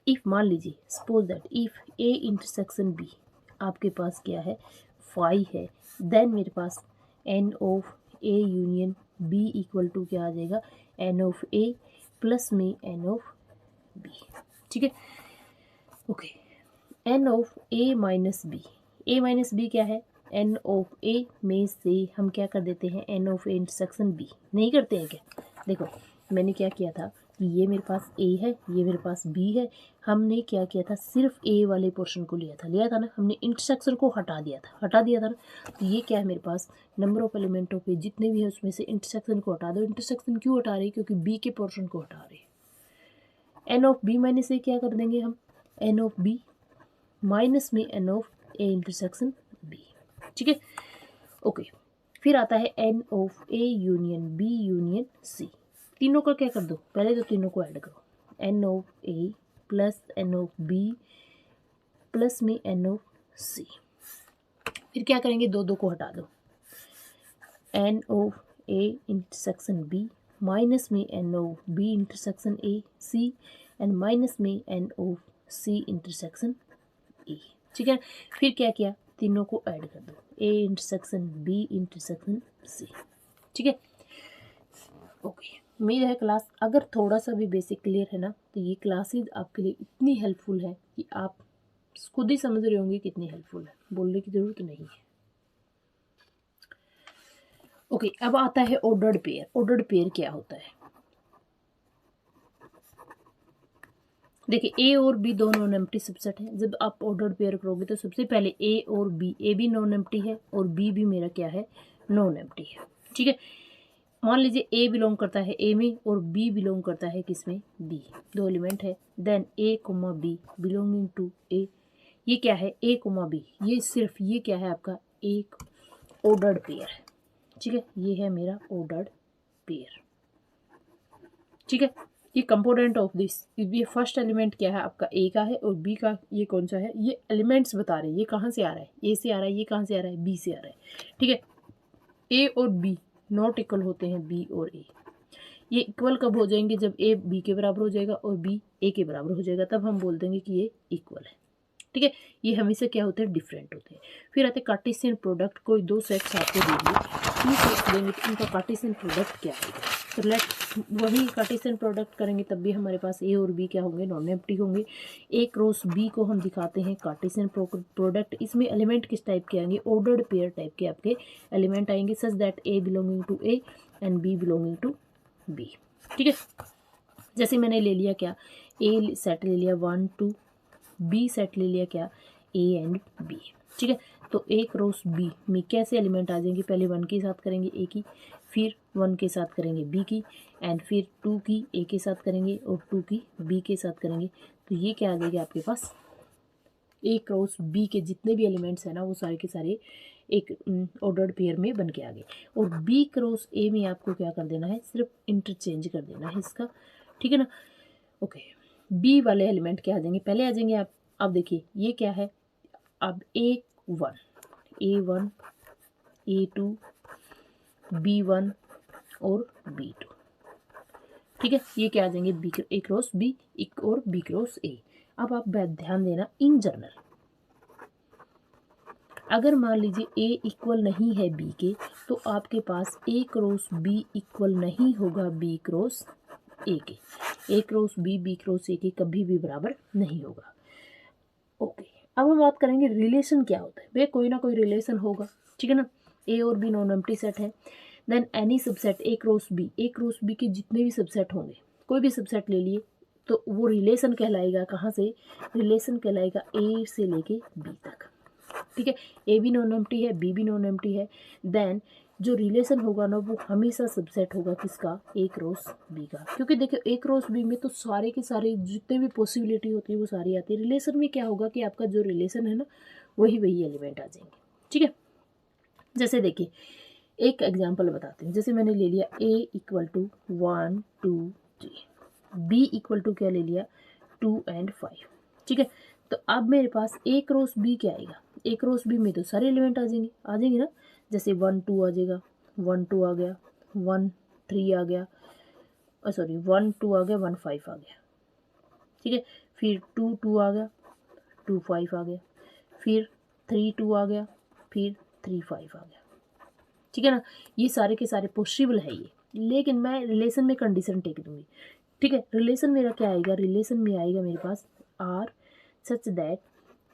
इफ मान लीजिए suppose that if A intersection B आपके पास क्या है 5 है, देन मेरे पास N of A union B equal to क्या आ जाएगा एन ऑफ ए प्लस में एन ऑफ बी। ठीक है, okay N of A minus B, A minus B क्या है, एन ऑफ ए में से हम क्या कर देते हैं n of A intersection B, नहीं करते हैं क्या। देखो मैंने क्या किया था कि ये मेरे पास ए है, ये मेरे पास बी है, हमने क्या किया था सिर्फ ए वाले पोर्शन को लिया था ना, हमने इंटरसेक्शन को हटा दिया था ना। तो ये क्या है मेरे पास नंबर ऑफ एलिमेंट ऑफ ए जितने भी है उसमें से इंटरसेक्शन को हटा दो। इंटरसेक्शन क्यों हटा रहे हैं, क्योंकि बी के पोर्शन को हटा रहे हैं। N of B minus A क्या कर देंगे हम, एन ऑफ बी माइनस में N of A intersection B. ठीक है, ओके फिर आता है N of A union B union C. तीनों का क्या कर दो, पहले तो तीनों को ऐड करो, N of A plus N of B plus में एन ऑफ सी। फिर क्या करेंगे, 2 को हटा दो, N of A intersection B minus में N of B intersection A C and minus में N of C intersection A. ठीक है, फिर क्या किया, तीनों को ऐड कर दो, A intersection B intersection C. ठीक है, ओके उम्मीद है क्लास अगर थोड़ा सा भी बेसिक क्लियर है ना, तो ये क्लासेज आपके लिए इतनी हेल्पफुल है कि आप खुद ही समझ रहे होंगे कितनी हेल्पफुल है, बोलने की ज़रूरत नहीं है। ओके अब आता है ऑर्डर्ड पेयर। ऑर्डर्ड पेयर क्या होता है, देखिए ए और बी दो नॉन एम्प्टी सबसेट है। जब आप ऑर्डर्ड पेयर करोगे तो सबसे पहले ए और बी, ए भी नॉन एम्प्टी है और बी भी मेरा क्या है नॉन एम्प्टी है। ठीक है, मान लीजिए ए बिलोंग करता है ए में और बी बिलोंग करता है किसमें, बी, दो एलिमेंट है। Then A comma B belonging to A, ये क्या है, ए कोमा बी, ये सिर्फ ये क्या है आपका एक ऑर्डर्ड पेयर है। ठीक है, ये है मेरा ऑर्डर्ड पेयर। ठीक है, ये कंपोनेंट ऑफ दिस, ये फर्स्ट एलिमेंट क्या है आपका ए का है और बी का ये कौन सा है, ये एलिमेंट्स बता रहे हैं ये कहाँ से आ रहा है, ए से आ रहा है, ये कहाँ से आ रहा है, बी से आ रहा है। ठीक है, ए और बी नॉट इक्वल होते हैं, बी और ए। ये इक्वल कब हो जाएंगे, जब ए बी के बराबर हो जाएगा और बी ए के बराबर हो जाएगा, तब हम बोल देंगे कि ये इक्वल है। ठीक है, ये हमेशा क्या होते हैं, डिफरेंट होते हैं। फिर आते कार्टेशियन प्रोडक्ट, कोई दो सेट्स आपको देंगे, टू सेट्स देंगे तो उनका कार्टेशियन प्रोडक्ट क्या आएगा। तो लेट वही कार्टेशियन प्रोडक्ट करेंगे तब भी हमारे पास ए और बी क्या होंगे, नॉन एम्प्टी होंगे। ए क्रॉस बी को हम दिखाते हैं कार्टेशियन प्रोडक्ट, इसमें एलिमेंट किस टाइप के आएंगे, ऑर्डर्ड पेयर टाइप के आपके एलिमेंट आएंगे, such that A belonging to A and b belonging to B. ठीक है, जैसे मैंने ले लिया क्या, ए सेट ले लिया 1 2, बी सेट ले लिया क्या, ए एंड बी। ठीक है, तो ए क्रॉस बी में कैसे एलिमेंट आ जाएंगे, पहले 1 के साथ करेंगे ए की, फिर 1 के साथ करेंगे बी की, एंड फिर 2 की ए के साथ करेंगे और 2 की बी के साथ करेंगे। तो ये क्या आ जाएगा आपके पास, ए क्रॉस बी के जितने भी एलिमेंट्स हैं ना वो सारे के सारे एक ऑर्डर्ड पेयर में बन के आ गए। और बी क्रॉस ए में आपको क्या कर देना है, सिर्फ इंटरचेंज कर देना है इसका। ठीक है ना, ओके। बी वाले एलिमेंट क्या आ जाएंगे, पहले आ जाएंगे आप, अब देखिए ये क्या है, अब A1 A1 A2 B1 और B2। ठीक है, ये क्या आ जाएंगे, बी ए क्रॉस बी और बी क्रॉस ए। अब आप ध्यान देना, इन जनरल अगर मान लीजिए ए इक्वल नहीं है बी के, तो आपके पास ए क्रॉस बी इक्वल नहीं होगा बी क्रॉस ए के, ए क्रॉस बी क्रॉस ए के कभी भी बराबर नहीं होगा। ओके, अब हम बात करेंगे रिलेशन क्या होता है, भैया कोई ना कोई रिलेशन होगा। ठीक है ना, ए और बी नॉन एम्प्टी सेट है। Then any subset A cross B के जितने भी सबसेट होंगे, कोई भी सबसेट ले लिए तो वो रिलेशन कहलाएगा, कहाँ से, रिलेशन कहलाएगा ए से लेके बी तक। ठीक है, ए भी नॉन एम्प्टी है, बी भी नॉन एम्प्टी है। देन जो रिलेशन होगा ना वो हमेशा सबसेट होगा किसका, ए क्रॉस बी का, क्योंकि देखिए ए क्रॉस बी में तो सारे के सारे जितने भी पॉसिबिलिटी होती है वो सारी आती है। रिलेशन में क्या होगा कि आपका जो रिलेशन है ना वही एलिमेंट आ जाएंगे। ठीक है, जैसे देखिए एक एग्जांपल बताते हैं, जैसे मैंने ले लिया A equal to 1 2 3, B equal to क्या ले लिया 2 and 5। ठीक है, तो अब मेरे पास ए क्रॉस बी क्या आएगा, ए क्रॉस बी में तो सारे एलिमेंट आ जाएंगे ना, जैसे 1 2 आ जाएगा, 1 2 आ गया, 1 3 आ गया, सॉरी 1 2 आ गया, 1 5 आ गया। ठीक है, फिर 2 2 आ गया, 2 5 आ गया, फिर 3 2 आ गया, फिर 3 5 आ गया। ठीक है ना, ये सारे के सारे पॉसिबल है ये, लेकिन मैं रिलेशन में कंडीशन टेक दूंगी। ठीक है, रिलेशन मेरा क्या आएगा, रिलेशन में आएगा मेरे पास R such that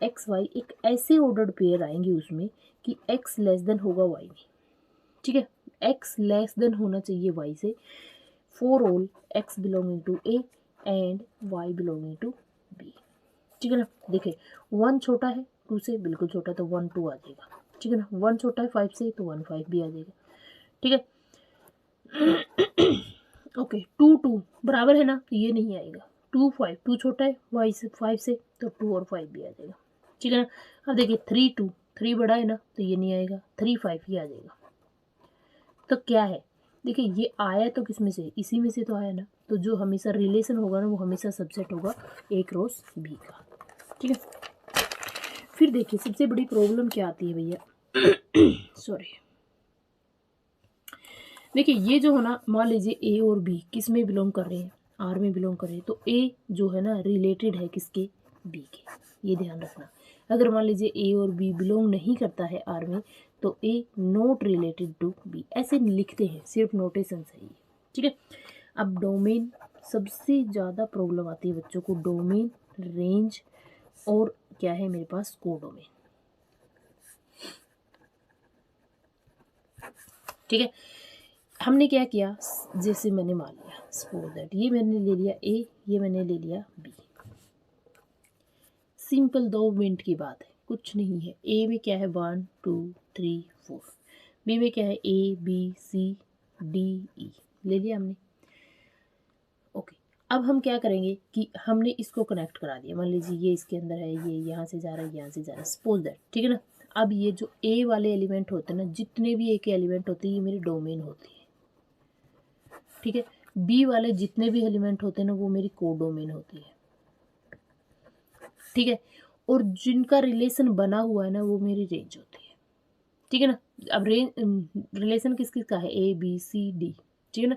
X Y, एक ऐसे ऑर्डर्ड पेयर आएंगे उसमें कि एक्स लेस देन होगा वाई में। ठीक है, एक्स लेस देन होना चाहिए वाई से, for all X belonging to A and Y belonging to B. ठीक है ना, देखिए 1 छोटा है 2 से, बिल्कुल छोटा, तो 1 2 आ जाएगा। ठीक है ना, 1 छोटा है 5 से, तो 1 5 भी आ जाएगा। ठीक है, ओके 2 2 बराबर है ना, तो ये नहीं आएगा। 2 5, 2 छोटा है 5 से, तो 2 और 5 भी आ जाएगा। ठीक है ना, अब देखिए 3 2, 3 बड़ा है ना, तो ये नहीं आएगा। 3 5 ही आ जाएगा। तो क्या है, देखिए ये आया तो किस में से, इसी में से तो आया ना, तो जो हमेशा रिलेशन होगा ना वो हमेशा सबसेट होगा ए क्रॉस बी का। ठीक है, फिर देखिए सबसे बड़ी प्रॉब्लम क्या आती है भैया, सॉरी, देखिए ये जो है ना, मान लीजिए ए और बी किस में बिलोंग कर रहे हैं, आर में बिलोंग कर रहे हैं, तो ए जो है ना रिलेटेड है किसके, बी के, ये ध्यान रखना। अगर मान लीजिए ए और बी बिलोंग नहीं करता है आर में, तो ए नॉट रिलेटेड टू बी, ऐसे लिखते हैं, सिर्फ नोटेशन है ये। ठीक है, अब डोमेन, सबसे ज़्यादा प्रॉब्लम आती है बच्चों को, डोमेन, रेंज और क्या है मेरे पास, कोडोमेन। ठीक है, हमने क्या किया, जैसे मैंने मान लिया सपोज दैट ये मैंने ले लिया ए, ये मैंने ले लिया बी, सिंपल 2 मिनट की बात है, कुछ नहीं है। ए में क्या है 1 2 3 4, बी में क्या है A B C D E, ले लिया हमने। ओके, अब हम क्या करेंगे कि हमने इसको कनेक्ट करा दिया, मान लीजिए ये इसके अंदर है, ये यहाँ से जा रहा है, यहाँ से जा रहा है, सपोज दैट, ठीक है ना। अब ये जो ए वाले एलिमेंट होते हैं ना, जितने भी ए के एलिमेंट होते हैं ये मेरी डोमेन होती है, ठीक है। बी वाले जितने भी एलिमेंट होते हैं ना वो मेरी कोडोमेन होती है, ठीक है। और जिनका रिलेशन बना हुआ है ना वो मेरी रेंज होती है, ठीक है ना। अब रेंज रिलेशन किस किस का है, ए बी सी डी, ठीक है ना।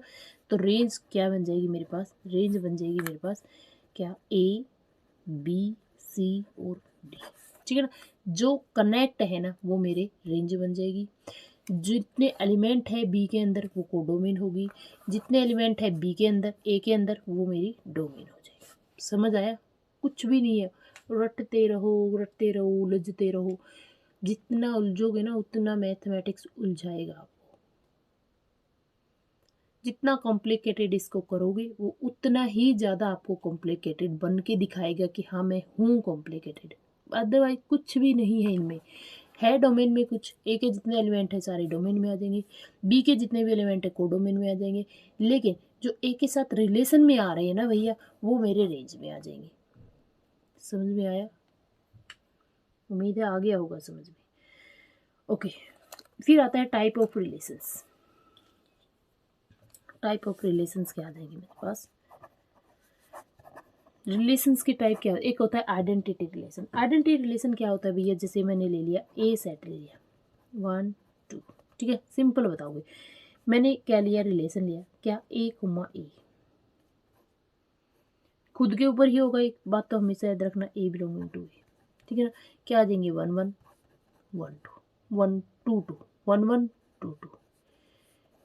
तो रेंज क्या बन जाएगी मेरे पास, रेंज बन जाएगी मेरे पास क्या, ए बी सी और डी, ठीक है ना। जो कनेक्ट है ना वो मेरे रेंज बन जाएगी। जितने एलिमेंट है बी के अंदर वो कोडोमेन होगी, जितने एलिमेंट है बी के अंदर ए के अंदर वो मेरी डोमेन हो जाएगी। समझ आया, कुछ भी नहीं है, रटते रहो उलझते रहो, जितना उलझोगे ना उतना मैथमेटिक्स उलझाएगा आपको, जितना कॉम्प्लिकेटेड इसको करोगे वो उतना ही ज़्यादा आपको कॉम्प्लिकेटेड बन के दिखाएगा कि हाँ मैं हूँ कॉम्प्लिकेटेड, अदरवाइज कुछ भी नहीं है इनमें। है डोमेन में कुछ, ए के जितने एलिमेंट है सारे डोमेन में आ जाएंगे, बी के जितने भी एलिमेंट है कोडोमेन में आ जाएंगे, लेकिन जो ए के साथ रिलेशन में आ रहे हैं ना भैया वो मेरे रेंज में आ जाएंगे। समझ में आया, उम्मीद है आ गया होगा समझ में। ओके, फिर आता है type of relations. Type of relations क्या आ जाएंगे मेरे पास, रिलेशंस की टाइप क्या, एक होता है आइडेंटिटी रिलेशन। आइडेंटिटी रिलेशन क्या होता है भैया, जैसे मैंने ले लिया ए सेट ले लिया 1 2, ठीक है, सिंपल बताओगे। मैंने क्या लिया, रिलेशन लिया क्या, ए कुमा ए, खुद के ऊपर ही होगा, एक बात तो हमेशा याद रखना, ए बिलोंगिंग टू ए, ठीक है ना। क्या आ जाएंगे 1 1 1 2 1 2 2 1 1 2 2,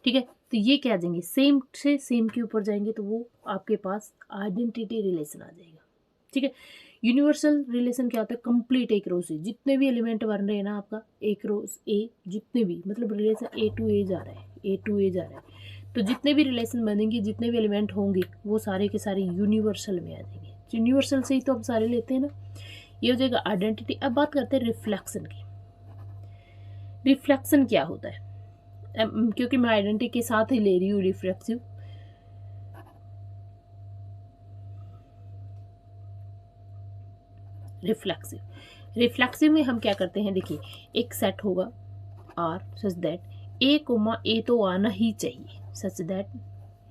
ठीक है। तो ये क्या आ जाएंगे, सेम से सेम के ऊपर जाएंगे तो वो आपके पास आइडेंटिटी रिलेशन आ जाएगा, ठीक है। यूनिवर्सल रिलेशन क्या होता है, कंप्लीट एक रो से जितने भी एलिमेंट बन रहे हैं ना आपका एक रो ए, जितने भी मतलब रिलेशन ए टू ए जा रहा है, ए टू ए जा रहा है, तो जितने भी रिलेशन बनेंगे जितने भी एलिमेंट होंगे वो सारे के सारे यूनिवर्सल में आ जाएंगे। यूनिवर्सल से ही तो हम सारे लेते हैं ना, ये हो जाएगा आइडेंटिटी। अब बात करते हैं रिफ्लेक्शन की। रिफ्लेक्शन क्या होता है, क्योंकि मैं आइडेंटिटी के साथ ही ले रही हूँ रिफ्लेक्सिव। रिफ्लेक्सिव में हम क्या करते हैं, देखिए एक सेट होगा R such that A comma A तो आना ही चाहिए, such that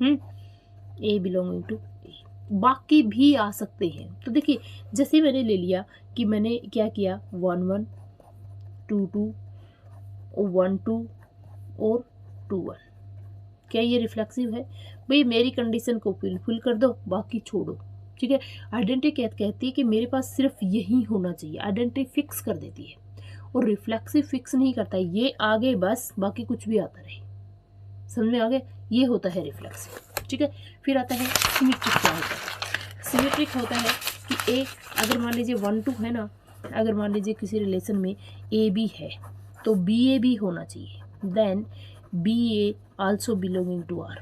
A belonging to A, बाकी भी आ सकते हैं। तो देखिए जैसे मैंने ले लिया कि मैंने क्या किया 1 1 2 2 1 2 और 2 1, क्या ये रिफ्लेक्सिव है भाई, मेरी कंडीशन को फुलफिल कर दो बाकी छोड़ो, ठीक है। आइडेंटिटी कहती है कि मेरे पास सिर्फ यही होना चाहिए, आइडेंटिटी फिक्स कर देती है, और रिफ्लेक्सिव फिक्स नहीं करता, ये आगे बस बाकी कुछ भी आता रहे। समझ में आ गया, ये होता है रिफ्लेक्सिव, ठीक है। फिर आता है सिमेट्रिक। क्या होता है, सिमेट्रिक होता है कि ए अगर मान लीजिए 1 2 है ना, अगर मान लीजिए किसी रिलेशन में ए बी है तो बी ए भी होना चाहिए, then B A also belonging to R,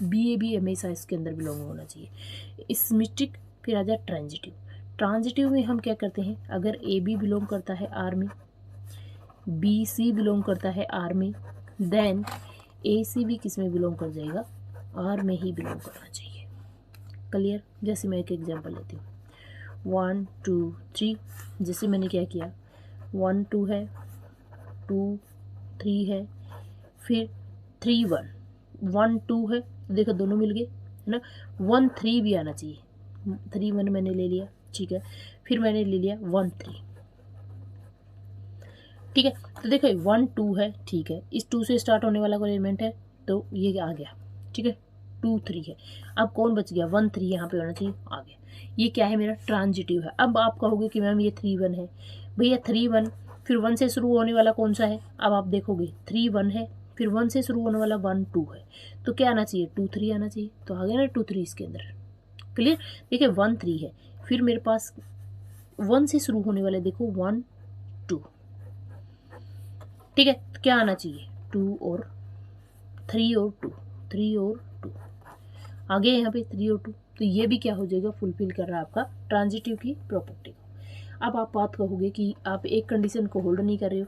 B A भी हमेशा इसके अंदर बिलोंग होना चाहिए। सिमेट्रिक। फिर आ जाए ट्रांजिटिव। ट्रांजिटिव में हम क्या करते हैं, अगर ए बी बिलोंग करता है आर में, बी सी बिलोंग करता है आर में, देन ए सी भी किस में बिलोंग कर जाएगा, आर में ही बिलोंग करना चाहिए। क्लियर। जैसे मैं एक एग्जांपल लेती हूँ 1 2 3, जैसे मैंने क्या किया 1 2 है 2 3 है, फिर 3 1 1 2 है, देखो दोनों मिल गए है ना, 1 3 भी आना चाहिए, 3 1 मैंने ले लिया, ठीक है। फिर मैंने ले लिया 1 3, ठीक है। तो देखो 1 2 है, ठीक है, इस 2 से स्टार्ट होने वाला कोई एलिमेंट है तो ये आ गया, ठीक है। 2 3 है, अब कौन बच गया 1 3 यहाँ पे होना चाहिए, आ गया। ये क्या है, मेरा ट्रांजिटिव है। अब आप कहोगे कि मैम ये 3 1 है, भैया 3 1 फिर 1 से शुरू होने वाला कौन सा है, अब आप देखोगे 3 1 है, फिर 1 से शुरू होने वाला 1 2 है, तो क्या आना चाहिए 2 3 आना चाहिए, तो आ गया ना 2 3 इसके अंदर। क्लियर। देखिए 1 3 है, फिर मेरे पास 1 से शुरू होने वाले देखो 1 2, ठीक है। तो क्या आना चाहिए 2 और 3 और 2, 3 और 2 आ गया यहाँ पे 3 और 2, तो ये भी क्या हो जाएगा, फुलफिल कर रहा है आपका ट्रांजिटिव की प्रॉपर्टी को। अब आप बात कहोगे कि आप एक कंडीशन को होल्ड नहीं कर रहे हो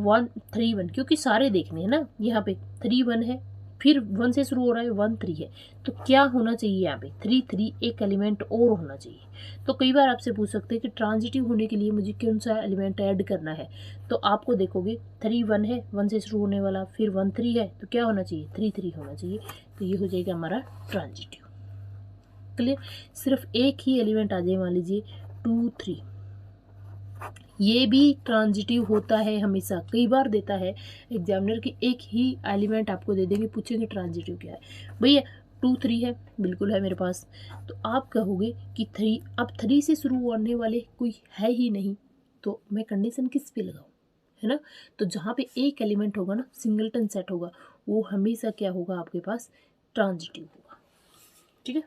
1 3 1, क्योंकि सारे देखने हैं ना, यहाँ पे 3 1 है फिर 1 से शुरू हो रहा है, 1 3 है, तो क्या होना चाहिए यहाँ पे 3 3, एक एलिमेंट और होना चाहिए। तो कई बार आपसे पूछ सकते हैं कि ट्रांजिटिव होने के लिए मुझे कौन सा एलिमेंट ऐड करना है, तो आपको देखोगे 3 1 है, 1 से शुरू होने वाला, फिर 1 3 है, तो क्या होना चाहिए 3 3 होना चाहिए, तो ये हो जाएगा हमारा ट्रांजिटिव। क्लियर। सिर्फ एक ही एलिमेंट आ जाए, मान लीजिए 2 3, ये भी ट्रांजिटिव होता है हमेशा। कई बार देता है एग्जामिनर की एक ही एलिमेंट आपको दे देंगे, पूछेंगे ट्रांजिटिव क्या है, भैया 2 3 है, बिल्कुल है मेरे पास, तो आप कहोगे कि 3, अब 3 से शुरू होने वाले कोई है ही नहीं, तो मैं कंडीशन किस पे लगाऊं, है ना। तो जहाँ पे एक एलिमेंट होगा ना, सिंगलटन सेट होगा, वो हमेशा क्या होगा आपके पास, ट्रांजिटिव होगा। ठीक है,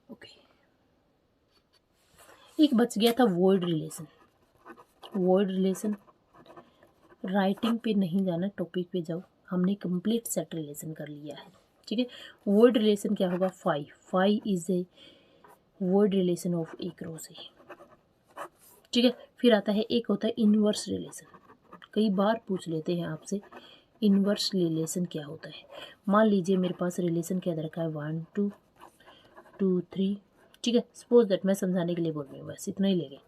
ओके। एक बच गया था void relation. Void relation writing पे नहीं जाना, टॉपिक पे जाओ, हमने कंप्लीट सेट रिलेशन कर लिया है। ठीक है, वॉइड रिलेशन क्या होगा, phi is a void relation of A cross A. ठीक है, फिर आता है एक होता है इनवर्स रिलेशन। कई बार पूछ लेते हैं आपसे इनवर्स रिलेशन क्या होता है। मान लीजिए मेरे पास रिलेशन क्या दे रखा है, 1 2 2 3। ठीक है, सपोज दैट, मैं समझाने के लिए बोल रही हूँ, बस इतना ही लेंगे।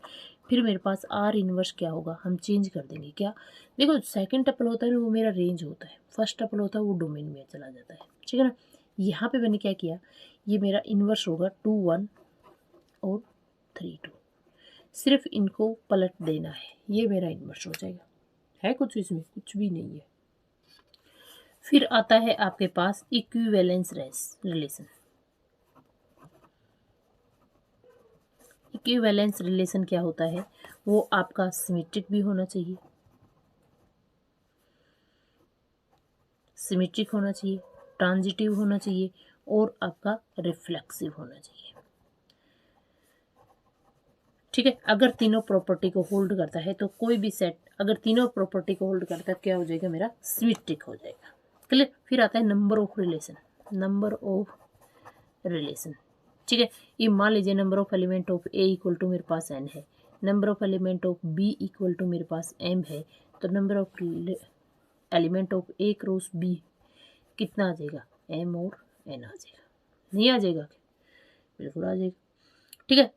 फिर मेरे पास आर इनवर्स क्या होगा, हम चेंज कर देंगे क्या, देखो सेकंड टपल होता है ना, वो मेरा रेंज होता है, फर्स्ट टपल होता है वो डोमेन में चला जाता है। ठीक है ना, यहाँ पे मैंने क्या किया, ये मेरा इनवर्स होगा 2 1 और 3 2, सिर्फ इनको पलट देना है, ये मेरा इनवर्स हो जाएगा। है कुछ इसमें, कुछ भी नहीं है। फिर आता है आपके पास इक्विवेलेंस रिलेशन। इक्विवेलेंस रिलेशन क्या होता है, वो आपका सिमेट्रिक भी होना चाहिए, सिमेट्रिक होना चाहिए, ट्रांजिटिव होना चाहिए, और आपका रिफ्लेक्सिव होना चाहिए। ठीक है, अगर तीनों प्रॉपर्टी को होल्ड करता है, तो कोई भी सेट अगर तीनों प्रॉपर्टी को होल्ड करता है, क्या हो जाएगा, मेरा सिमेट्रिक हो जाएगा। क्लियर। फिर आता है number of relation. Number of relation, ठीक है, ये मान लीजिए number of element of A equal to मेरे पास n है, number of element of B equal to मेरे पास m है, तो number of element of A cross B कितना आ जाएगा, m और n आ जाएगा। नहीं आ जाएगा, बिल्कुल आ जाएगा। ठीक है,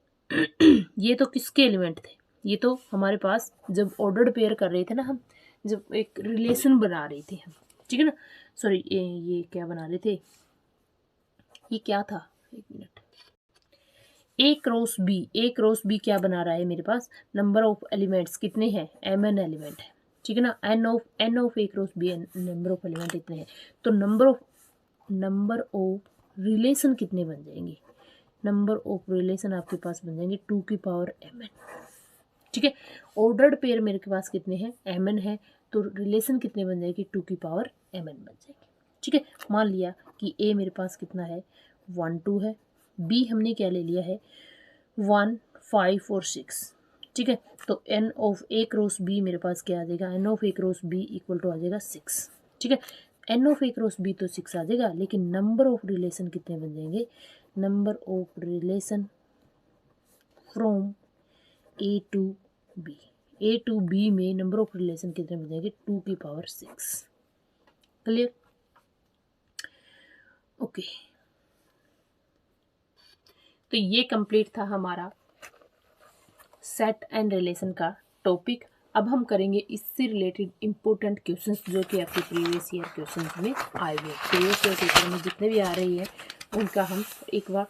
ये तो किसके एलिमेंट थे, ये तो हमारे पास जब ऑर्डर्ड पेयर कर रहे थे ना, हम जब एक रिलेशन बना रहे थे हम, ठीक है ना, सॉरी ये क्या बना रहे थे, ये क्या था, एक मिनट, ए क्रॉस बी क्या बना रहा है मेरे पास, नंबर ऑफ एलिमेंट्स कितने हैं, mn एलिमेंट है। ठीक है ना, n of A cross B, number of element इतने हैं, तो नंबर ऑफ रिलेशन कितने बन जाएंगे, नंबर ऑफ रिलेशन आपके पास बन जाएंगे 2 की पावर mn। ठीक है, ऑर्डर्ड पेयर मेरे के पास कितने हैं, mn है, तो रिलेशन कितने बन जाएगी, 2 की पावर mn बन जाएगी। ठीक है, मान लिया कि a मेरे पास कितना है, 1 2 है, b हमने क्या ले लिया है, 1 5 और 6। ठीक है, तो n of A cross B मेरे पास क्या आ जाएगा, n of A cross B equal to आ जाएगा 6। ठीक है, n of A cross B तो 6 आ जाएगा, लेकिन नंबर ऑफ रिलेशन कितने बन जाएंगे, number of relation from A to B, A to B में नंबर ऑफ रिलेशन कितने बन जाएंगे, 2 की पावर 6। Clear, okay. तो ये कंप्लीट था हमारा सेट एंड रिलेशन का टॉपिक। अब हम करेंगे इससे रिलेटेड इम्पोर्टेंट क्वेश्चंस जो कि आपके प्रीवियस ईयर क्वेश्चंस में आए हुए, प्रीवियस ईयर पेपर में जितने भी आ रही है उनका हम एक बार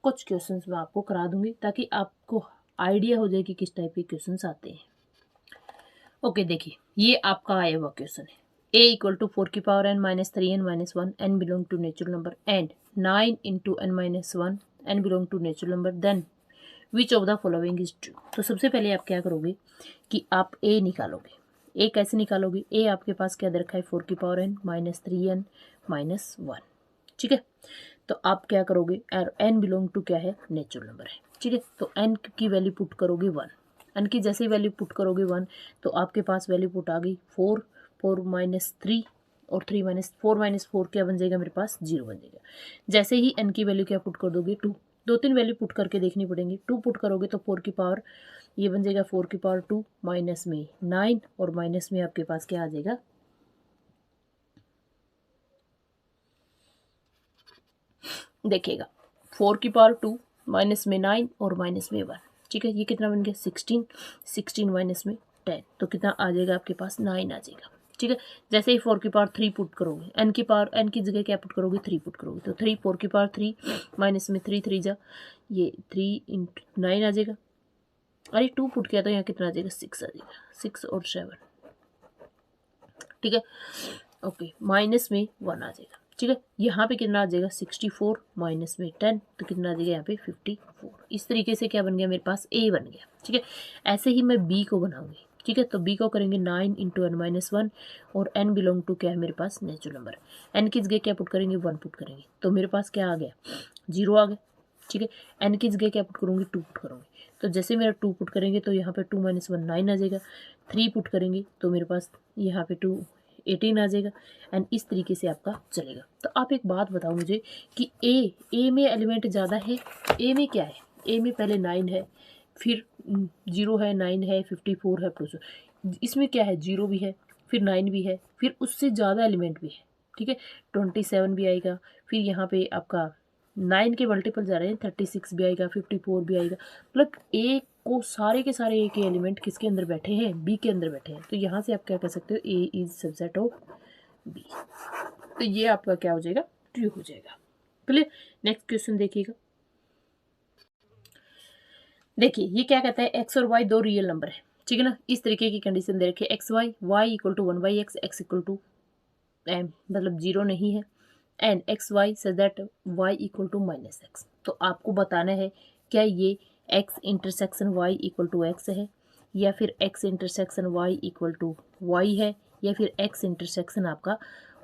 कुछ क्वेश्चंस मैं आपको करा दूंगी, ताकि आपको आइडिया हो जाए कि किस टाइप के क्वेश्चंस आते हैं। ओके, देखिए ये आपका आया हुआ क्वेश्चन है, a इक्वल टू 4 की power n minus 3 n minus 1 n belong to natural number and 9 into n minus 1 n belong to natural number, then which of the following is true. तो सबसे पहले आप क्या करोगे कि आप a निकालोगे। a कैसे निकालोगे, a आपके पास क्या दे रखा है, 4 की power n minus 3n minus 1। ठीक है, तो आप क्या करोगे, n बिलोंग टू क्या है, नेचुरल नंबर है। ठीक है, तो n की वैल्यू पुट करोगे 1, n की जैसे ही वैल्यू पुट करोगे 1, तो आपके पास वैल्यू पुट आ गई 4, 4 माइनस 3 और 3 माइनस 4 माइनस 4 क्या बन जाएगा, मेरे पास 0 बन जाएगा। जैसे ही n की वैल्यू क्या पुट कर दोगे, 2, 2-3 वैल्यू पुट करके देखनी पड़ेंगी। 2 पुट करोगे तो 4 की पावर ये बन जाएगा 4 की पावर 2 माइनस में 9 और माइनस में आपके पास क्या आ जाएगा देखिएगा 4 की पावर 2 माइनस में 9 और माइनस में 1, ठीक है, ये कितना बन गया 16, 16 माइनस में 10, तो कितना आ जाएगा आपके पास 9 आ जाएगा, ठीक है। जैसे ही 4 की पावर 3 पुट करोगे, n की पावर n की जगह क्या पुट करोगे 3 पुट करोगे, तो 3 4 की पावर 3 माइनस में 3 3 जा, ये 3 × 9 आ जाएगा, अरे 2 पुट किया तो यहाँ कितना आ जाएगा 6 आ जाएगा, 6 और 7, ठीक है, ओके, माइनस में 1 आ जाएगा, ठीक है। यहाँ पे कितना आ जाएगा 64 माइनस में 10, तो कितना आ जाएगा यहाँ पे 54। इस तरीके से क्या बन गया मेरे पास a बन गया, ठीक है। ऐसे ही मैं b को बनाऊंगी, ठीक है, तो b को करेंगे 9 × n-1 और n बिलोंग टू क्या है मेरे पास नेचुरल नंबर, n की जगह क्या पुट करेंगे 1 पुट करेंगे, तो मेरे पास क्या आ गया 0 आ गया, ठीक है। n की जगह क्या पुट करूँगी 2 पुट करूँगी, तो जैसे मेरा 2 पुट करेंगे तो यहाँ पे 2 - 1 9 आ जाएगा, 3 पुट करेंगे तो मेरे पास यहाँ पे 2 18 आ जाएगा, एंड इस तरीके से आपका चलेगा। तो आप एक बात बताओ मुझे कि ए में एलिमेंट ज़्यादा है, ए में क्या है, ए में पहले 9 है, फिर 0 है, 9 है, 54 है प्लस, इसमें क्या है 0 भी है, फिर 9 भी है, फिर उससे ज़्यादा एलिमेंट भी है, ठीक है, 27 भी आएगा, फिर यहाँ पे आपका 9 के मल्टीपल जा रहे हैं, 36 भी आएगा, 54 भी आएगा, मतलब ए को सारे के सारे ए के एलिमेंट किसके अंदर बैठे हैं बी के अंदर बैठे हैं, तो यहाँ से आप क्या कह सकते हो ए इज सबसेट ऑफ बी, तो ये आपका क्या हो जाएगा ट्रू हो जाएगा, क्लियर। नेक्स्ट क्वेश्चन देखिएगा, देखिए ये क्या कहता है एक्स और वाई दो रियल नंबर है, ठीक है ना, इस तरीके की कंडीशन दे रखी है X Y, Y equal to 1/x, X equal to M मतलब 0 नहीं है, and X Y such that Y equal to -x, तो आपको बताना है क्या ये x intersection y equal to x है, या फिर x intersection y equal to y है, या फिर x इंटरसेक्शन आपका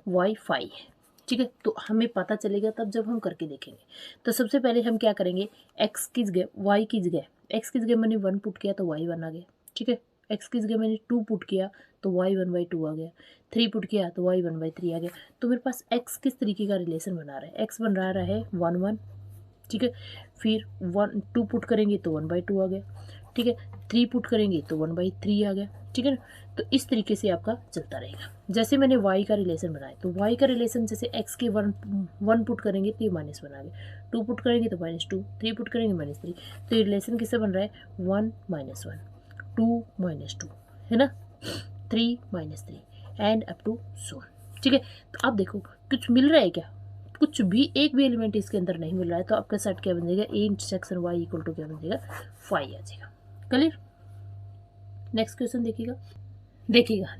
y फाई है, ठीक है। तो हमें पता चलेगा तब जब हम करके देखेंगे। तो सबसे पहले हम क्या करेंगे, x की जगह y की जगह, x की जगह मैंने 1 पुट किया तो y 1 आ गया, ठीक है, x की जगह मैंने 2 पुट किया तो y 1/2 आ गया, 3 पुट किया तो y 1/3 आ गया, तो मेरे पास x किस तरीके का रिलेशन बना रहा है, x बन रहा है 1 1, ठीक है, फिर 2 पुट करेंगे तो 1/2 आ गया, ठीक है, 3 पुट करेंगे तो 1/3 आ गया, ठीक है ना। तो इस तरीके से आपका चलता रहेगा। जैसे मैंने y का रिलेशन बनाया तो y का रिलेशन जैसे x के 1 पुट करेंगे तो ये -1 आ गया, 2 पुट करेंगे तो -2, 3 पुट करेंगे -3, तो ये रिलेशन किससे बन रहा है 1 - 1, 2 - 2 है ना, 3 - 3 एंड अप टू सो, ठीक है। तो आप देखो कुछ मिल रहा है क्या, कुछ भी एक भी एलिमेंट इसके अंदर नहीं मिल रहा है, तो आपका सेट क्या बन जाएगा A intersection Y equal to क्या बन जाएगा 5 आ जाएगा, क्लियर। नेक्स्ट क्वेश्चन देखिएगा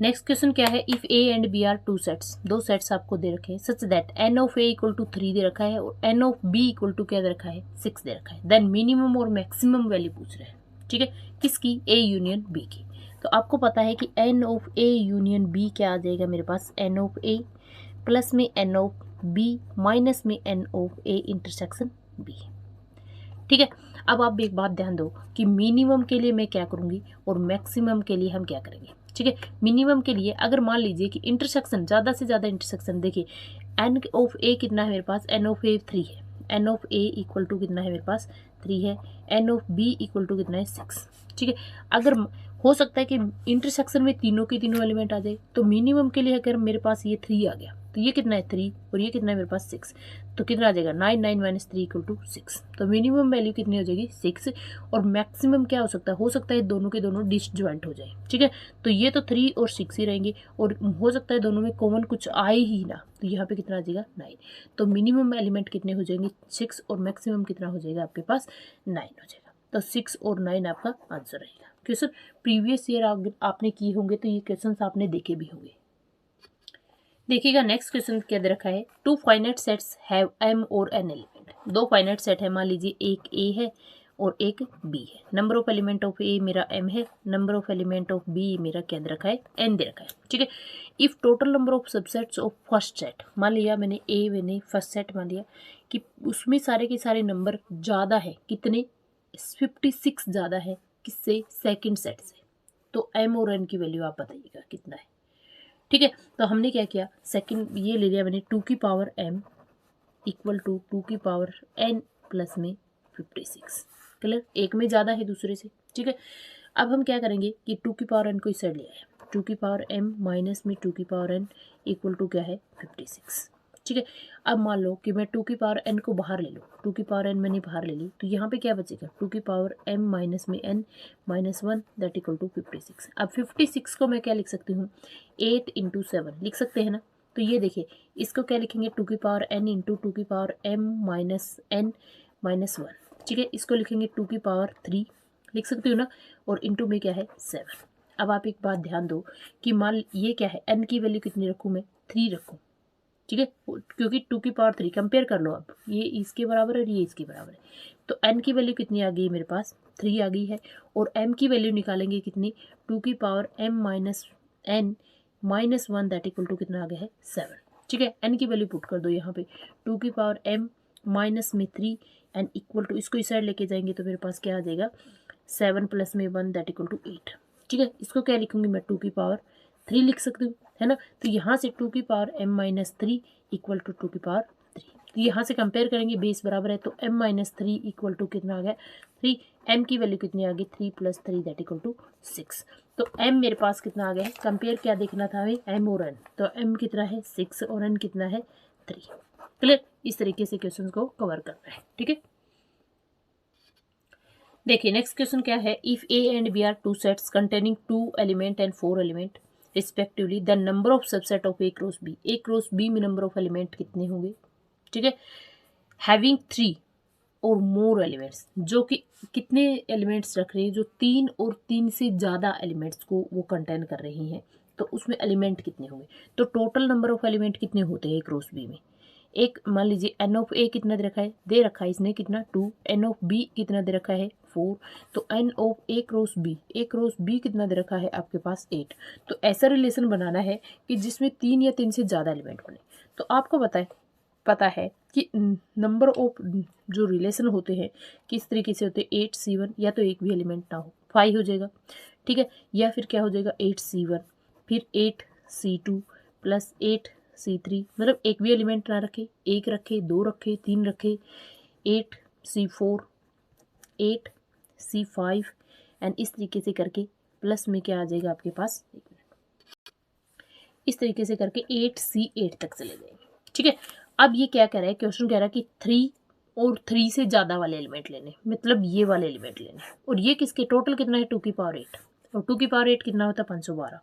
नेक्स्ट क्वेश्चन क्या है, if A and B are two sets, दो सेट्स आपको दे रखे हैं such that n of A equal to 3 दे रखा है और n of B equal to क्या दे रखा है 6 दे रखा है, देन मिनिमम और मैक्सिमम वैल्यू पूछ रहे हैं, ठीक है, किसकी ए यूनियन बी की। तो आपको पता है कि N of A union B क्या आ जाएगा मेरे पास एन ऑफ ए प्लस में एन ऑफ बी माइनस में N of A intersection B, ठीक है। अब आप एक बात ध्यान दो कि मिनिमम के लिए मैं क्या करूँगी और मैक्सिमम के लिए हम क्या करेंगे, ठीक है। मिनिमम के लिए अगर मान लीजिए कि इंटरसेक्शन ज़्यादा से ज़्यादा इंटरसेक्शन, देखिए एन ऑफ ए कितना है मेरे पास, एन ऑफ ए 3 है, N of A equal to कितना है मेरे पास 3 है, N of B equal to कितना है 6, ठीक है। अगर हो सकता है कि इंटरसेक्शन में तीनों के तीनों एलिमेंट आ जाए, तो मिनिमम के लिए अगर मेरे पास ये 3 आ गया तो ये कितना है 3 और ये कितना है मेरे पास 6, तो कितना आ जाएगा 9 9 - 3 इक्वल टू 6, तो मिनिमम वैल्यू कितनी हो जाएगी 6, और मैक्सिमम क्या हो सकता है दोनों के दोनों डिसजॉइंट हो जाए, ठीक है। तो ये तो 3 और 6 ही रहेंगे, और हो सकता है दोनों में कॉमन कुछ आए ही ना, तो यहाँ पे कितना आ जाएगा 9, तो मिनिमम एलिमेंट कितने हो जाएंगे 6 और मैक्सिमम कितना हो जाएगा आपके पास 9 हो जाएगा, तो 6 और 9 आपका आंसर रहेगा। क्वेश्चन प्रीवियस ईयर आपने किए होंगे तो ये क्वेश्चन आपने देखे भी होंगे। देखिएगा नेक्स्ट क्वेश्चन क्या दे रखा है, two finite sets have M और एन एलिमेंट, दो फाइनाइट सेट है, मान लीजिए एक ए है और एक बी है, number of element of A मेरा एम है, number of element of B मेरा क्या दे रखा है एन दे रखा है, ठीक है। If total number of subsets of first set, मान लिया मैंने फर्स्ट सेट मान लिया कि उसमें सारे के सारे नंबर ज़्यादा है, कितने 56 ज़्यादा है किससे सेकंड सेट से, तो एम और एन की वैल्यू आप बताइएगा कितना है, ठीक है। तो हमने क्या किया सेकंड ये ले लिया मैंने 2 की पावर m इक्वल टू 2 की पावर n प्लस में 56, क्लियर, एक में ज़्यादा है दूसरे से, ठीक है। अब हम क्या करेंगे कि 2 की पावर n को इस साइड ले आए, 2 की पावर m माइनस में 2 की पावर n इक्वल टू क्या है 56, ठीक है। अब मान लो कि मैं 2 की पावर n को बाहर ले लूँ, 2 की पावर n मैंने बाहर ले ली, तो यहाँ पे क्या बचेगा, 2 की पावर m माइनस में n minus 1 that equal to 56। अब 56 को मैं क्या लिख सकती हूँ, 8 इंटू 7 लिख सकते हैं ना। तो ये देखिए, इसको क्या लिखेंगे, 2 की पावर n इंटू 2 की power m minus n minus 1, ठीक है। इसको लिखेंगे 2 की पावर 3 लिख सकती हूँ ना, और इंटू में क्या है 7। अब आप एक बात ध्यान दो कि मान ये क्या है, n की वैल्यू कितनी रखूँ मैं, 3 रखूँ, ठीक है, क्योंकि 2 की पावर 3 कंपेयर कर लो, अब ये इसके बराबर है और ये इसके बराबर है, तो n की वैल्यू कितनी आ गई मेरे पास, 3 आ गई है, और m की वैल्यू निकालेंगे कितनी, 2 की power m minus n minus 1 that equal to कितना आ गया है 7, ठीक है। n की वैल्यू पुट कर दो यहाँ पे, 2 की पावर m माइनस में 3 एंड इक्वल टू, इसको इस साइड लेके जाएंगे तो मेरे पास क्या आ जाएगा, 7 प्लस में 1 दैट इक्वल टू 8, ठीक है। इसको क्या लिखूंगी मैं, 2 की पावर 3 लिख सकती हूँ, है ना। तो यहाँ से 2 की power m minus 3 equal to 2 की पावर 3, तो यहाँ से कंपेयर करेंगे, बेस बराबर है, तो m माइनस 3 इक्वल टू कितना आ गया 3, m की वैल्यू कितनी आ गई 3 प्लस 3 दैट इक्वल टू 6, तो m मेरे पास कितना आ गया है, कंपेयर क्या देखना था हमें, m और n, तो m कितना है 6 और n कितना है 3, क्लियर। इस तरीके से क्वेश्चन को कवर करना है, ठीक है। देखिए नेक्स्ट क्वेश्चन क्या है, if A and B are two sets containing 2 element and 4 element respectively, the number of subset of A cross B, A cross B में नंबर ऑफ एलिमेंट कितने होंगे, ठीक है। हैविंग 3 और मोर एलिमेंट्स, जो कि कितने एलिमेंट्स रख रहे हैं, जो 3 और 3 से ज़्यादा एलिमेंट्स को वो कंटेन कर रही हैं, तो उसमें एलिमेंट कितने होंगे, तो टोटल नंबर ऑफ एलिमेंट कितने होते हैं ए क्रॉस बी में। एक मान लीजिए एन ऑफ ए कितना दे रखा है इसने कितना 2, एन ऑफ बी कितना दे रखा है 4, तो n of A cross B कितना दे रखा है आपके पास 8। तो ऐसा रिलेशन बनाना है कि जिसमें 3 या 3 से ज़्यादा एलिमेंट बने। तो आपको पता है कि नंबर ऑफ जो रिलेशन होते हैं किस तरीके से होते हैं, 8C1, या तो एक भी एलिमेंट ना हो 5 हो जाएगा, ठीक है, या फिर क्या हो जाएगा 8C1 फिर 8C2 प्लस 8C3, मतलब एक भी एलिमेंट ना रखे, एक रखे, 2 रखे, 3 रखे, 8C4 8C5 एंड इस तरीके से करके प्लस में क्या आ जाएगा आपके पास, इस तरीके से करके 8C8 तक चले जाएंगे, ठीक है। अब ये क्या कह रहा है, क्वेश्चन कह रहा है कि 3 और 3 से ज़्यादा वाले एलिमेंट लेने, मतलब ये वाले एलिमेंट लेने, और ये किसके टोटल कितना है 2 की पावर 8, और 2 की पावर 8 कितना होता है 512,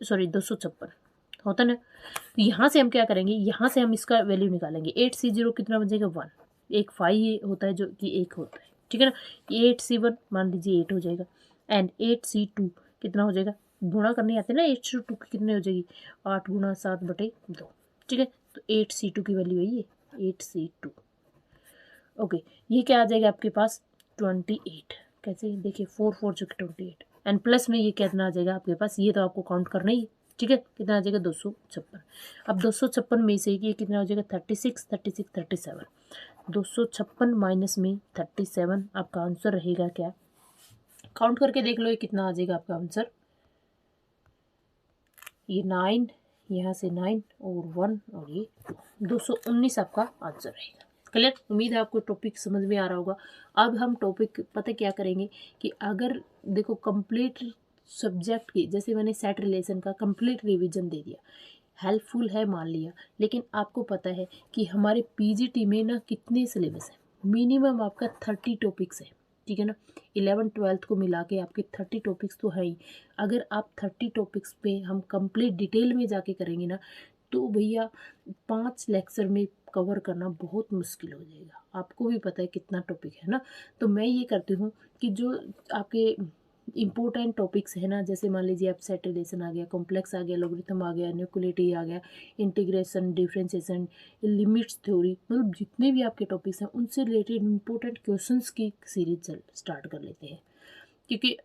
सॉरी 256 होता ना। तो यहाँ से हम क्या करेंगे, यहाँ से हम इसका वैल्यू निकालेंगे, 8C0 कितना बचेगा 1, एक 5 होता है जो कि 1 होता है, ठीक है ना। 8C1 मान लीजिए 8 हो जाएगा, एंड 8C2 कितना हो जाएगा, गुणा करने आते हैं ना, 8C2 की कितने हो जाएगी 8 गुणा 7/2, ठीक है। तो 8C2 की वैल्यू है ये 8C2, ओके। ये क्या आ जाएगा आपके पास 28, कैसे देखिए 4 4 जो 28 एंड प्लस में ये कितना आ जाएगा आपके पास, ये तो आपको काउंट करना ही, ठीक है, कितना आ जाएगा 256। अब 256 में से ये कितना हो जाएगा 36 36 37, 256 माइनस में 37, आपका आंसर रहेगा क्या, काउंट करके देख लो ये कितना आ जाएगा आपका आंसर, ये 9, यहाँ से 9 और 1 और ये 219 आपका आंसर रहेगा, क्लियर। उम्मीद है आपको टॉपिक समझ में आ रहा होगा। अब हम टॉपिक पता क्या करेंगे कि अगर देखो कंप्लीट सब्जेक्ट की, जैसे मैंने सेट रिलेशन का कंप्लीट रिवीजन दे दिया, हेल्पफुल है मान लिया, लेकिन आपको पता है कि हमारे पीजीटी में ना कितने सिलेबस है, मिनिमम आपका 30 टॉपिक्स है, ठीक है ना। 11th 12th को मिला के आपके 30 टॉपिक्स तो है ही। अगर आप 30 टॉपिक्स पे हम कंप्लीट डिटेल में जाके करेंगे ना, तो भैया 5 लेक्चर में कवर करना बहुत मुश्किल हो जाएगा। आपको भी पता है कितना टॉपिक है ना। तो मैं ये करती हूँ कि जो आपके इम्पोर्टेंट टॉपिक्स है ना, जैसे मान लीजिए आप सेट रिलेशन आ गया, कॉम्प्लेक्स आ गया, लॉगरिथम आ गया, न्यूक्लियोरिटी आ गया, इंटीग्रेशन, डिफरेंशिएशन, लिमिट्स थ्योरी, मतलब जितने भी आपके टॉपिक्स हैं उनसे रिलेटेड इम्पोर्टेंट क्वेश्चंस की सीरीज स्टार्ट कर लेते हैं। क्योंकि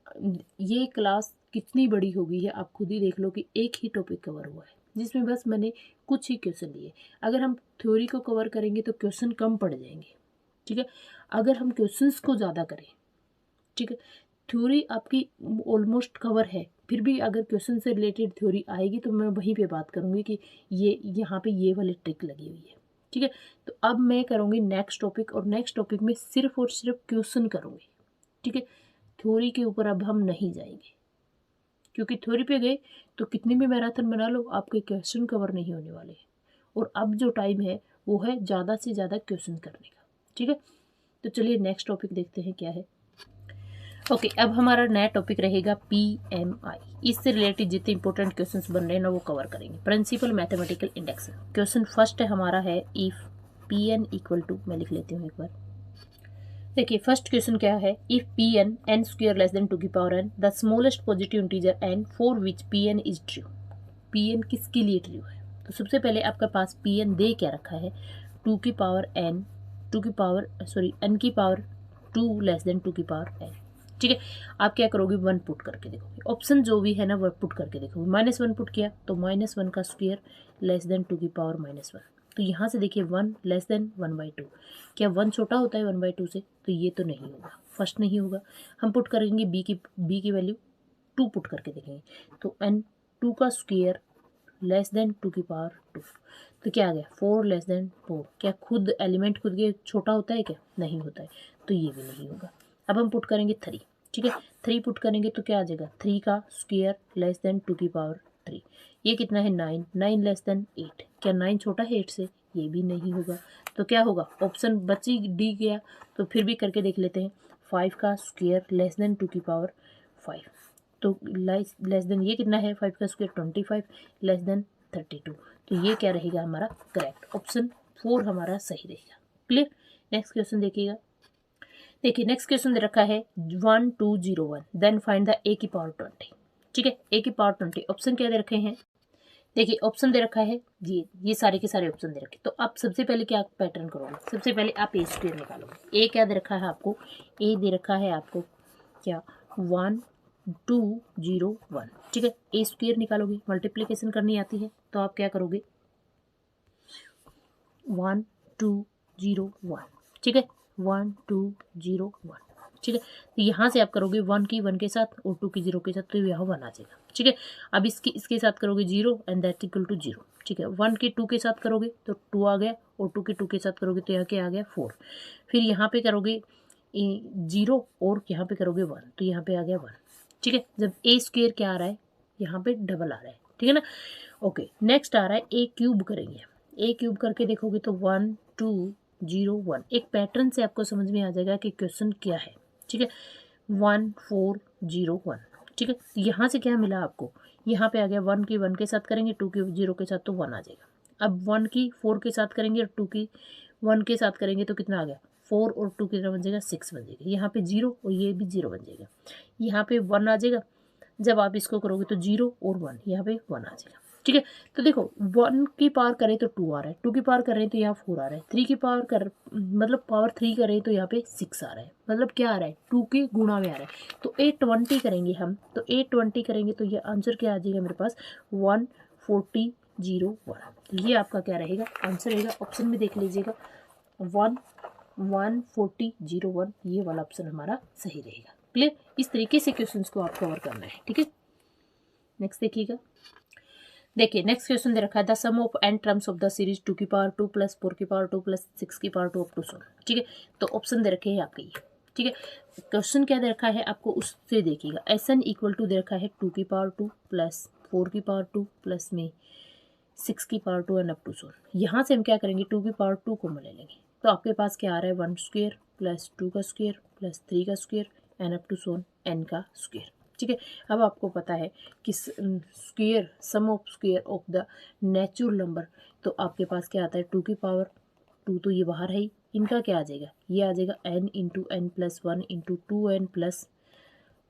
ये क्लास कितनी बड़ी हो गई है आप खुद ही देख लो कि एक ही टॉपिक कवर हुआ है, जिसमें बस मैंने कुछ ही क्वेश्चन लिए। अगर हम थ्योरी को कवर करेंगे तो क्वेश्चन कम पड़ जाएंगे, ठीक है। अगर हम क्वेश्चंस को ज़्यादा करें, ठीक है, थ्योरी आपकी ऑलमोस्ट कवर है, फिर भी अगर क्वेश्चन से रिलेटेड थ्योरी आएगी तो मैं वहीं पे बात करूँगी कि ये यहाँ पे ये वाली ट्रिक लगी हुई है, ठीक है। तो अब मैं करूँगी नेक्स्ट टॉपिक, और नेक्स्ट टॉपिक में सिर्फ और सिर्फ क्वेश्चन करूँगी, ठीक है। थ्योरी के ऊपर अब हम नहीं जाएंगे, क्योंकि थ्योरी पे गए तो कितनी भी मैराथन बना लो आपके क्वेश्चन कवर नहीं होने वाले, और अब जो टाइम है वो है ज़्यादा से ज़्यादा क्वेश्चन करने का। ठीक है, तो चलिए नेक्स्ट टॉपिक देखते हैं क्या है। ओके, अब हमारा नया टॉपिक रहेगा PMI। इससे रिलेटेड जितने इंपॉर्टेंट क्वेश्चंस बन रहे हैं ना वो कवर करेंगे। Principle mathematical index. Question first है हमारा है इफ Pn इक्वल टू, मैं लिख लेती हूँ एक बार। देखिए फर्स्ट क्वेश्चन क्या है, if Pn n square less than 2 की power n the smallest positive integer n for which Pn is true. Pn किसके लिए ट्रू है? तो सबसे पहले आपके पास Pn दे क्या रखा है, 2 की पावर n, n की पावर 2 लेस देन 2 की पावर n। ठीक है, आप क्या करोगे, 1 पुट करके देखोगे, ऑप्शन जो भी है ना वो पुट करके देखोगे। -1 पुट किया तो -1 का स्क्वायर लेस देन 2 की पावर -1। तो यहाँ से देखिए 1 लेस देन 1/2, क्या 1 छोटा होता है 1/2 से? तो ये तो नहीं होगा, फर्स्ट नहीं होगा। हम पुट करेंगे बी की वैल्यू 2 पुट करके देखेंगे, तो n 2 का स्क्वायर लेस देन 2 की पावर 2, तो क्या आ गया 4 लेस देन 4। क्या खुद एलिमेंट खुद के छोटा होता है क्या? नहीं होता है, तो ये भी नहीं होगा। अब हम पुट करेंगे 3। ठीक है, 3 पुट करेंगे तो क्या आ जाएगा, 3 का स्क्वायर लेस देन 2 की पावर 3। ये कितना है 9, 9 लेस देन 8। क्या 9 छोटा है 8 से? ये भी नहीं होगा। तो क्या होगा, ऑप्शन बची डी गया, तो फिर भी करके देख लेते हैं। 5 का स्क्वायर लेस देन 2 की पावर 5, तो लेस देन ये कितना है 5 का स्क्वायर 25 लेस देन 32। तो ये क्या रहेगा हमारा करेक्ट, ऑप्शन 4 हमारा सही रहेगा। क्लियर। नेक्स्ट क्वेश्चन देखिएगा। देखिए नेक्स्ट क्वेश्चन दे रखा है 1 2 0 1 देन फाइंड द a की पावर 20। ठीक है, a की पावर 20, ऑप्शन क्या दे रखे हैं, देखिए ऑप्शन दे रखा है ये सारे के सारे ऑप्शन दे रखे। तो आप सबसे पहले क्या पैटर्न करोगे, सबसे पहले आप ए स्क्वायर निकालोगे। ए क्या दे रखा है आपको, ए दे रखा है आपको क्या 1 2 0 1। ठीक है, ए स्क्वायर निकालोगे, मल्टीप्लिकेशन करनी आती है तो आप क्या करोगे 1 2 0 1। ठीक है, 1 2 0 1। ठीक है, तो यहाँ से आप करोगे 1 की 1 के साथ और 2 की 0 के साथ, तो यहाँ 1 आ जाएगा। ठीक है, अब इसके साथ करोगे 0 एंड दैट इक्वल टू 0। ठीक है, 1 के 2 के साथ करोगे तो 2 आ गया, और 2 के 2 के साथ करोगे तो यहाँ क्या आ गया 4। फिर यहाँ पे करोगे 0 और यहाँ पे करोगे 1, तो यहाँ पे आ गया 1। ठीक है, जब ए स्क्वायर क्या आ रहा है, यहाँ पे डबल आ रहा है। ठीक है ना। ओके, नेक्स्ट आ रहा है ए क्यूब करेंगे। ए क्यूब करके देखोगे तो 1 2 0 1। एक पैटर्न से आपको समझ में आ जाएगा कि क्वेश्चन क्या है। ठीक है, 1 4 0 1। ठीक है, यहाँ से क्या मिला आपको, यहाँ पे आ गया 1 की 1 के साथ करेंगे, 2 की 0 के साथ तो 1 आ जाएगा। अब 1 की 4 के साथ करेंगे और 2 की 1 के साथ करेंगे तो कितना आ गया 4 और 2 कितना बन जाएगा 6 बन जाएगा। यहाँ पे 0 और ये भी 0 बन जाएगा। यहाँ पे 1 आ जाएगा, जब आप इसको करोगे तो 0 और 1, यहाँ पे 1 आ जाएगा। ठीक है, तो देखो 1 की पावर करें तो 2 आ रहा है, 2 की पावर करें तो यहाँ 4 आ रहा है, 3 की पावर मतलब पावर 3 करें तो यहाँ पे 6 आ रहा है, मतलब क्या आ रहा है 2 के गुणा में आ रहा है। तो 820 करेंगे हम, तो 820 करेंगे तो ये आंसर क्या आ जाएगा मेरे पास 140 0 1। ये आपका क्या रहेगा आंसर रहेगा, ऑप्शन में देख लीजिएगा 140 0 1, ये वाला ऑप्शन हमारा सही रहेगा। क्लियर, इस तरीके से क्वेश्चंस को आप कवर करना है। ठीक है, नेक्स्ट देखिएगा। देखिए नेक्स्ट क्वेश्चन दे रखा है the sum of n terms of the series 2 की पावर 2 प्लस 4 की पावर 2 प्लस 6 की पावर 2 अप टू 7। ठीक है, तो ऑप्शन दे रखे हैं आपके ये। ठीक है, क्वेश्चन क्या दे रखा है आपको उससे देखिएगा। SN इक्वल टू दे रखा है 2 की पावर 2 प्लस 4 की पावर 2 प्लस में 6 की पावर 2 एंड अप टू 7। यहाँ से हम क्या करेंगे 2 की पावर 2 को ले लेंगे, तो आपके पास क्या आ रहा है 1 स्क्वायर प्लस 2 का स्क्वायर प्लस 3 का square and up to 7 n का स्क्वायर। ठीक है, अब आपको पता है कि square sum of square of the natural number, तो आपके पास क्या आता है 2 की पावर 2, तो ये बाहर है ही, इनका क्या आ जाएगा, ये आ जाएगा n into n plus 1 into 2n plus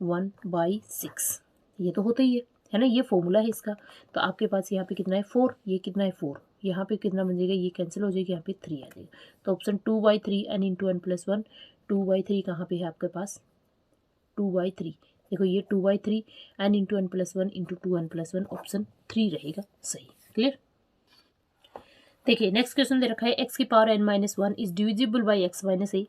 1/6। ये तो होता ही है ना, ये फॉर्मूला है इसका। तो आपके पास यहाँ पे कितना है 4, ये कितना है 4, यहाँ पे कितना बन जाएगा, ये कैंसिल हो जाएगा, यहाँ पे 3 आ जाएगा। तो option 2/3 n into n plus 1, 2/3 कहाँ पे है आपके पास 2/3, देखो ये 2/3 n into n plus 1 into 2n plus 1, option 3 रहेगा सही। क्लियर। देखिए नेक्स्ट क्वेश्चन दे रखा है x की power n-1 is divisible by x minus A.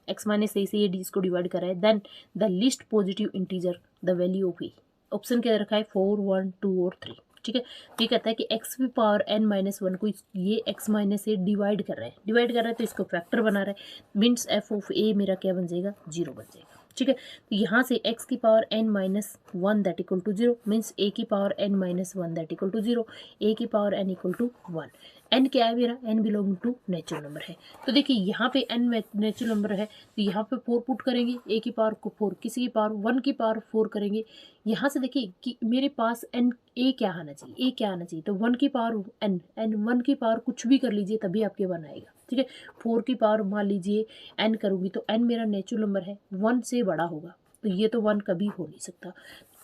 x minus A से ये डी को डिवाइड कर रहा है, then the least positive integer the value of A. Option क्या दे रखा है 4 1 2 और 3। ठीक है, ये कहता है कि x की पावर n-1 को ये x माइनस ए डिवाइड कर रहा है, तो इसको फैक्टर बना रहा है, मीन्स f ऑफ ए मेरा क्या बन जाएगा 0 बन जाएगा। ठीक है। तो यहाँ से x की power n minus 1 that equal to 0 means a की power n minus 1 that equal to 0, a की power n equal to 1। n क्या है मेरा, n belong to natural number है। तो देखिए यहाँ पे n नेचुरल नंबर है, तो यहाँ पे 4 पुट करेंगे, a की पावर को 4, किसी की पावर 1 की पावर 4 करेंगे। यहाँ से देखिए कि मेरे पास n a क्या आना चाहिए, a क्या आना चाहिए, तो 1 की पावर n 1 की पावर कुछ भी कर लीजिए तभी आपके 1 आएगा। ठीक है, 4 की पावर मान लीजिए n करूँगी तो n मेरा नेचुरल नंबर है, 1 से बड़ा होगा, तो ये तो 1 कभी हो नहीं सकता।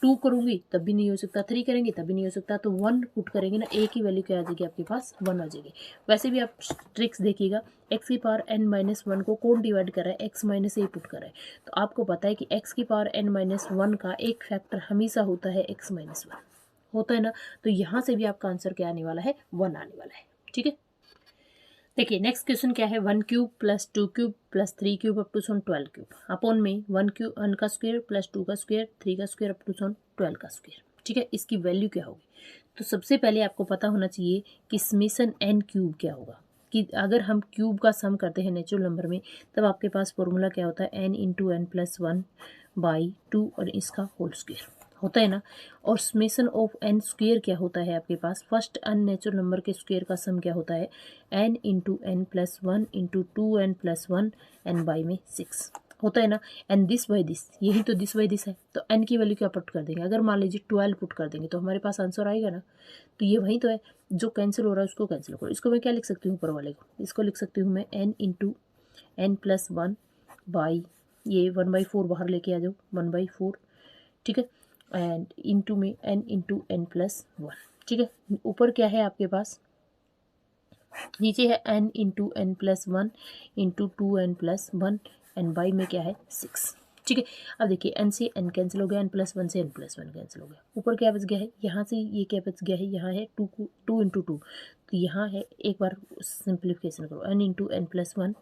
2 करूँगी तब भी नहीं हो सकता, 3 करेंगे तब भी नहीं हो सकता, तो 1 पुट करेंगे ना, a की वैल्यू क्या आ जाएगी आपके पास, 1 आ जाएगी। वैसे भी आप ट्रिक्स देखिएगा, x की पावर n माइनस 1 को कौन डिवाइड कर रहा है, x माइनस a पुट कर रहा है, तो आपको पता है कि x की पावर n माइनस 1 का एक फैक्टर हमेशा होता है x माइनस 1, होता है ना। तो यहाँ से भी आपका आंसर क्या आने वाला है, 1 आने वाला है। ठीक है, देखिए नेक्स्ट क्वेश्चन क्या है, 1 cube plus 2 cube plus 3 cube up to 12 cube upon में 1 का स्क्वायर प्लस 2 का स्क्वायर 3 का स्क्वायर अप टू 12 का स्क्वायर। ठीक है, इसकी वैल्यू क्या होगी, तो सबसे पहले आपको पता होना चाहिए कि समेशन n क्यूब क्या होगा, कि अगर हम क्यूब का सम करते हैं नेचुरल नंबर में तब आपके पास फॉर्मूला क्या होता है, n into n plus 1 by 2 और इसका होल स्क्वायर होता है ना। और समेशन ऑफ n स्क्वायर क्या होता है आपके पास, फर्स्ट अननेचुरल नंबर के स्क्वायर का सम क्या होता है, n into n plus 1 into 2n plus 1 n by में 6 होता है ना। एंड दिस बाई दिस, यही तो दिस बाई दिस है, तो n की वैल्यू क्या पुट कर देंगे, अगर मान लीजिए 12 पुट कर देंगे तो हमारे पास आंसर आएगा ना। तो ये वही तो है, जो कैंसिल हो रहा है उसको कैंसिल करो। इसको मैं क्या लिख सकती हूँ, ऊपर वाले को, इसको लिख सकती हूँ मैं n into n plus 1 by, ये 1/4 बाहर लेके आ जाओ, 1/4। ठीक है, एंड इंटू में n इंटू n प्लस 1। ठीक है, ऊपर क्या है आपके पास, नीचे है n into n plus 1 into 2n plus 1 and by में क्या है 6। ठीक है, अब देखिए n से n कैंसिल हो गया, n प्लस 1 से n प्लस 1 कैंसिल हो गया, ऊपर क्या बच गया है, यहाँ से ये क्या बच गया है, यहाँ है 2 इंटू 2, तो यहाँ है, एक बार सिंप्लीफिकेशन करो, n into n plus 1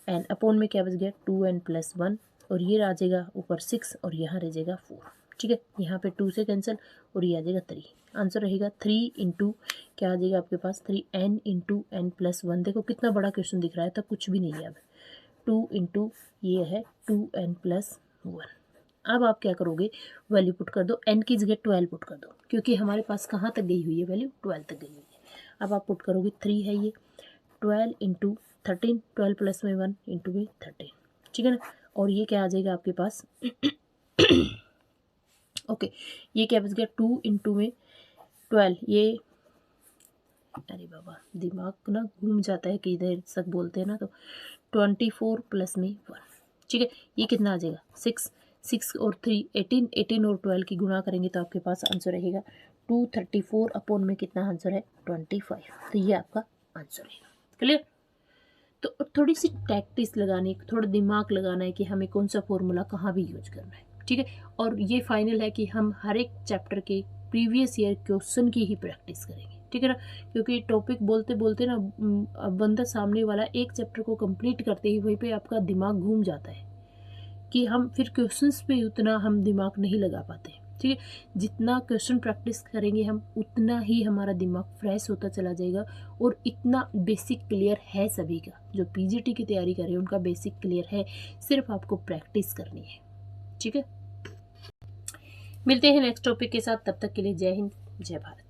and upon में क्या बच गया 2n प्लस 1 और ये आ जाएगा ऊपर 6 और यहाँ रह जाएगा 4। ठीक है, यहाँ पे 2 से कैंसिल और ये आ जाएगा 3, आंसर रहेगा 3 इंटू क्या आ जाएगा आपके पास 3n इंटू n प्लस 1। देखो कितना बड़ा क्वेश्चन दिख रहा है, तब कुछ भी नहीं है। अब 2 इंटू ये है 2n प्लस 1। अब आप क्या करोगे, वैल्यू पुट कर दो, n की जगह 12 पुट कर दो, क्योंकि हमारे पास कहाँ तक गई हुई है वैल्यू, 12 तक गई हुई है। अब आप पुट करोगे 3 है ये, 12 इंटू 13, 12 प्लस में 1 इंटू में 13। ठीक है ना, और ये क्या आ जाएगा आपके पास ओके, ये क्या बच गया 2 इंटू में 12, ये अरे बाबा दिमाग ना घूम जाता है कि इधर तक बोलते हैं ना, तो 24 प्लस में 1। ठीक है, ये कितना आ जाएगा 6 और 3 18 और 12 की गुणा करेंगे तो आपके पास आंसर रहेगा 234 अपॉन में कितना आंसर है 25। तो ये आपका आंसर रहेगा। क्लियर, तो थोड़ी सी प्रैक्टिस लगानी, थोड़ा दिमाग लगाना है कि हमें कौन सा फॉर्मूला कहाँ भी यूज करना है। ठीक है, और ये फाइनल है कि हम हर एक चैप्टर के प्रीवियस ईयर क्वेश्चन की ही प्रैक्टिस करेंगे। ठीक है ना, क्योंकि टॉपिक बोलते बोलते ना बंदा सामने वाला एक चैप्टर को कंप्लीट करते ही वहीं पे आपका दिमाग घूम जाता है कि हम फिर क्वेश्चंस पे उतना हम दिमाग नहीं लगा पाते। ठीक है, जितना क्वेश्चन प्रैक्टिस करेंगे हम उतना ही हमारा दिमाग फ्रेश होता चला जाएगा। और इतना बेसिक क्लियर है सभी का, जो पीजीटी की तैयारी कर रहे हैं उनका बेसिक क्लियर है, सिर्फ आपको प्रैक्टिस करनी है। ठीक है, मिलते हैं नेक्स्ट टॉपिक के साथ, तब तक के लिए जय हिंद जय भारत।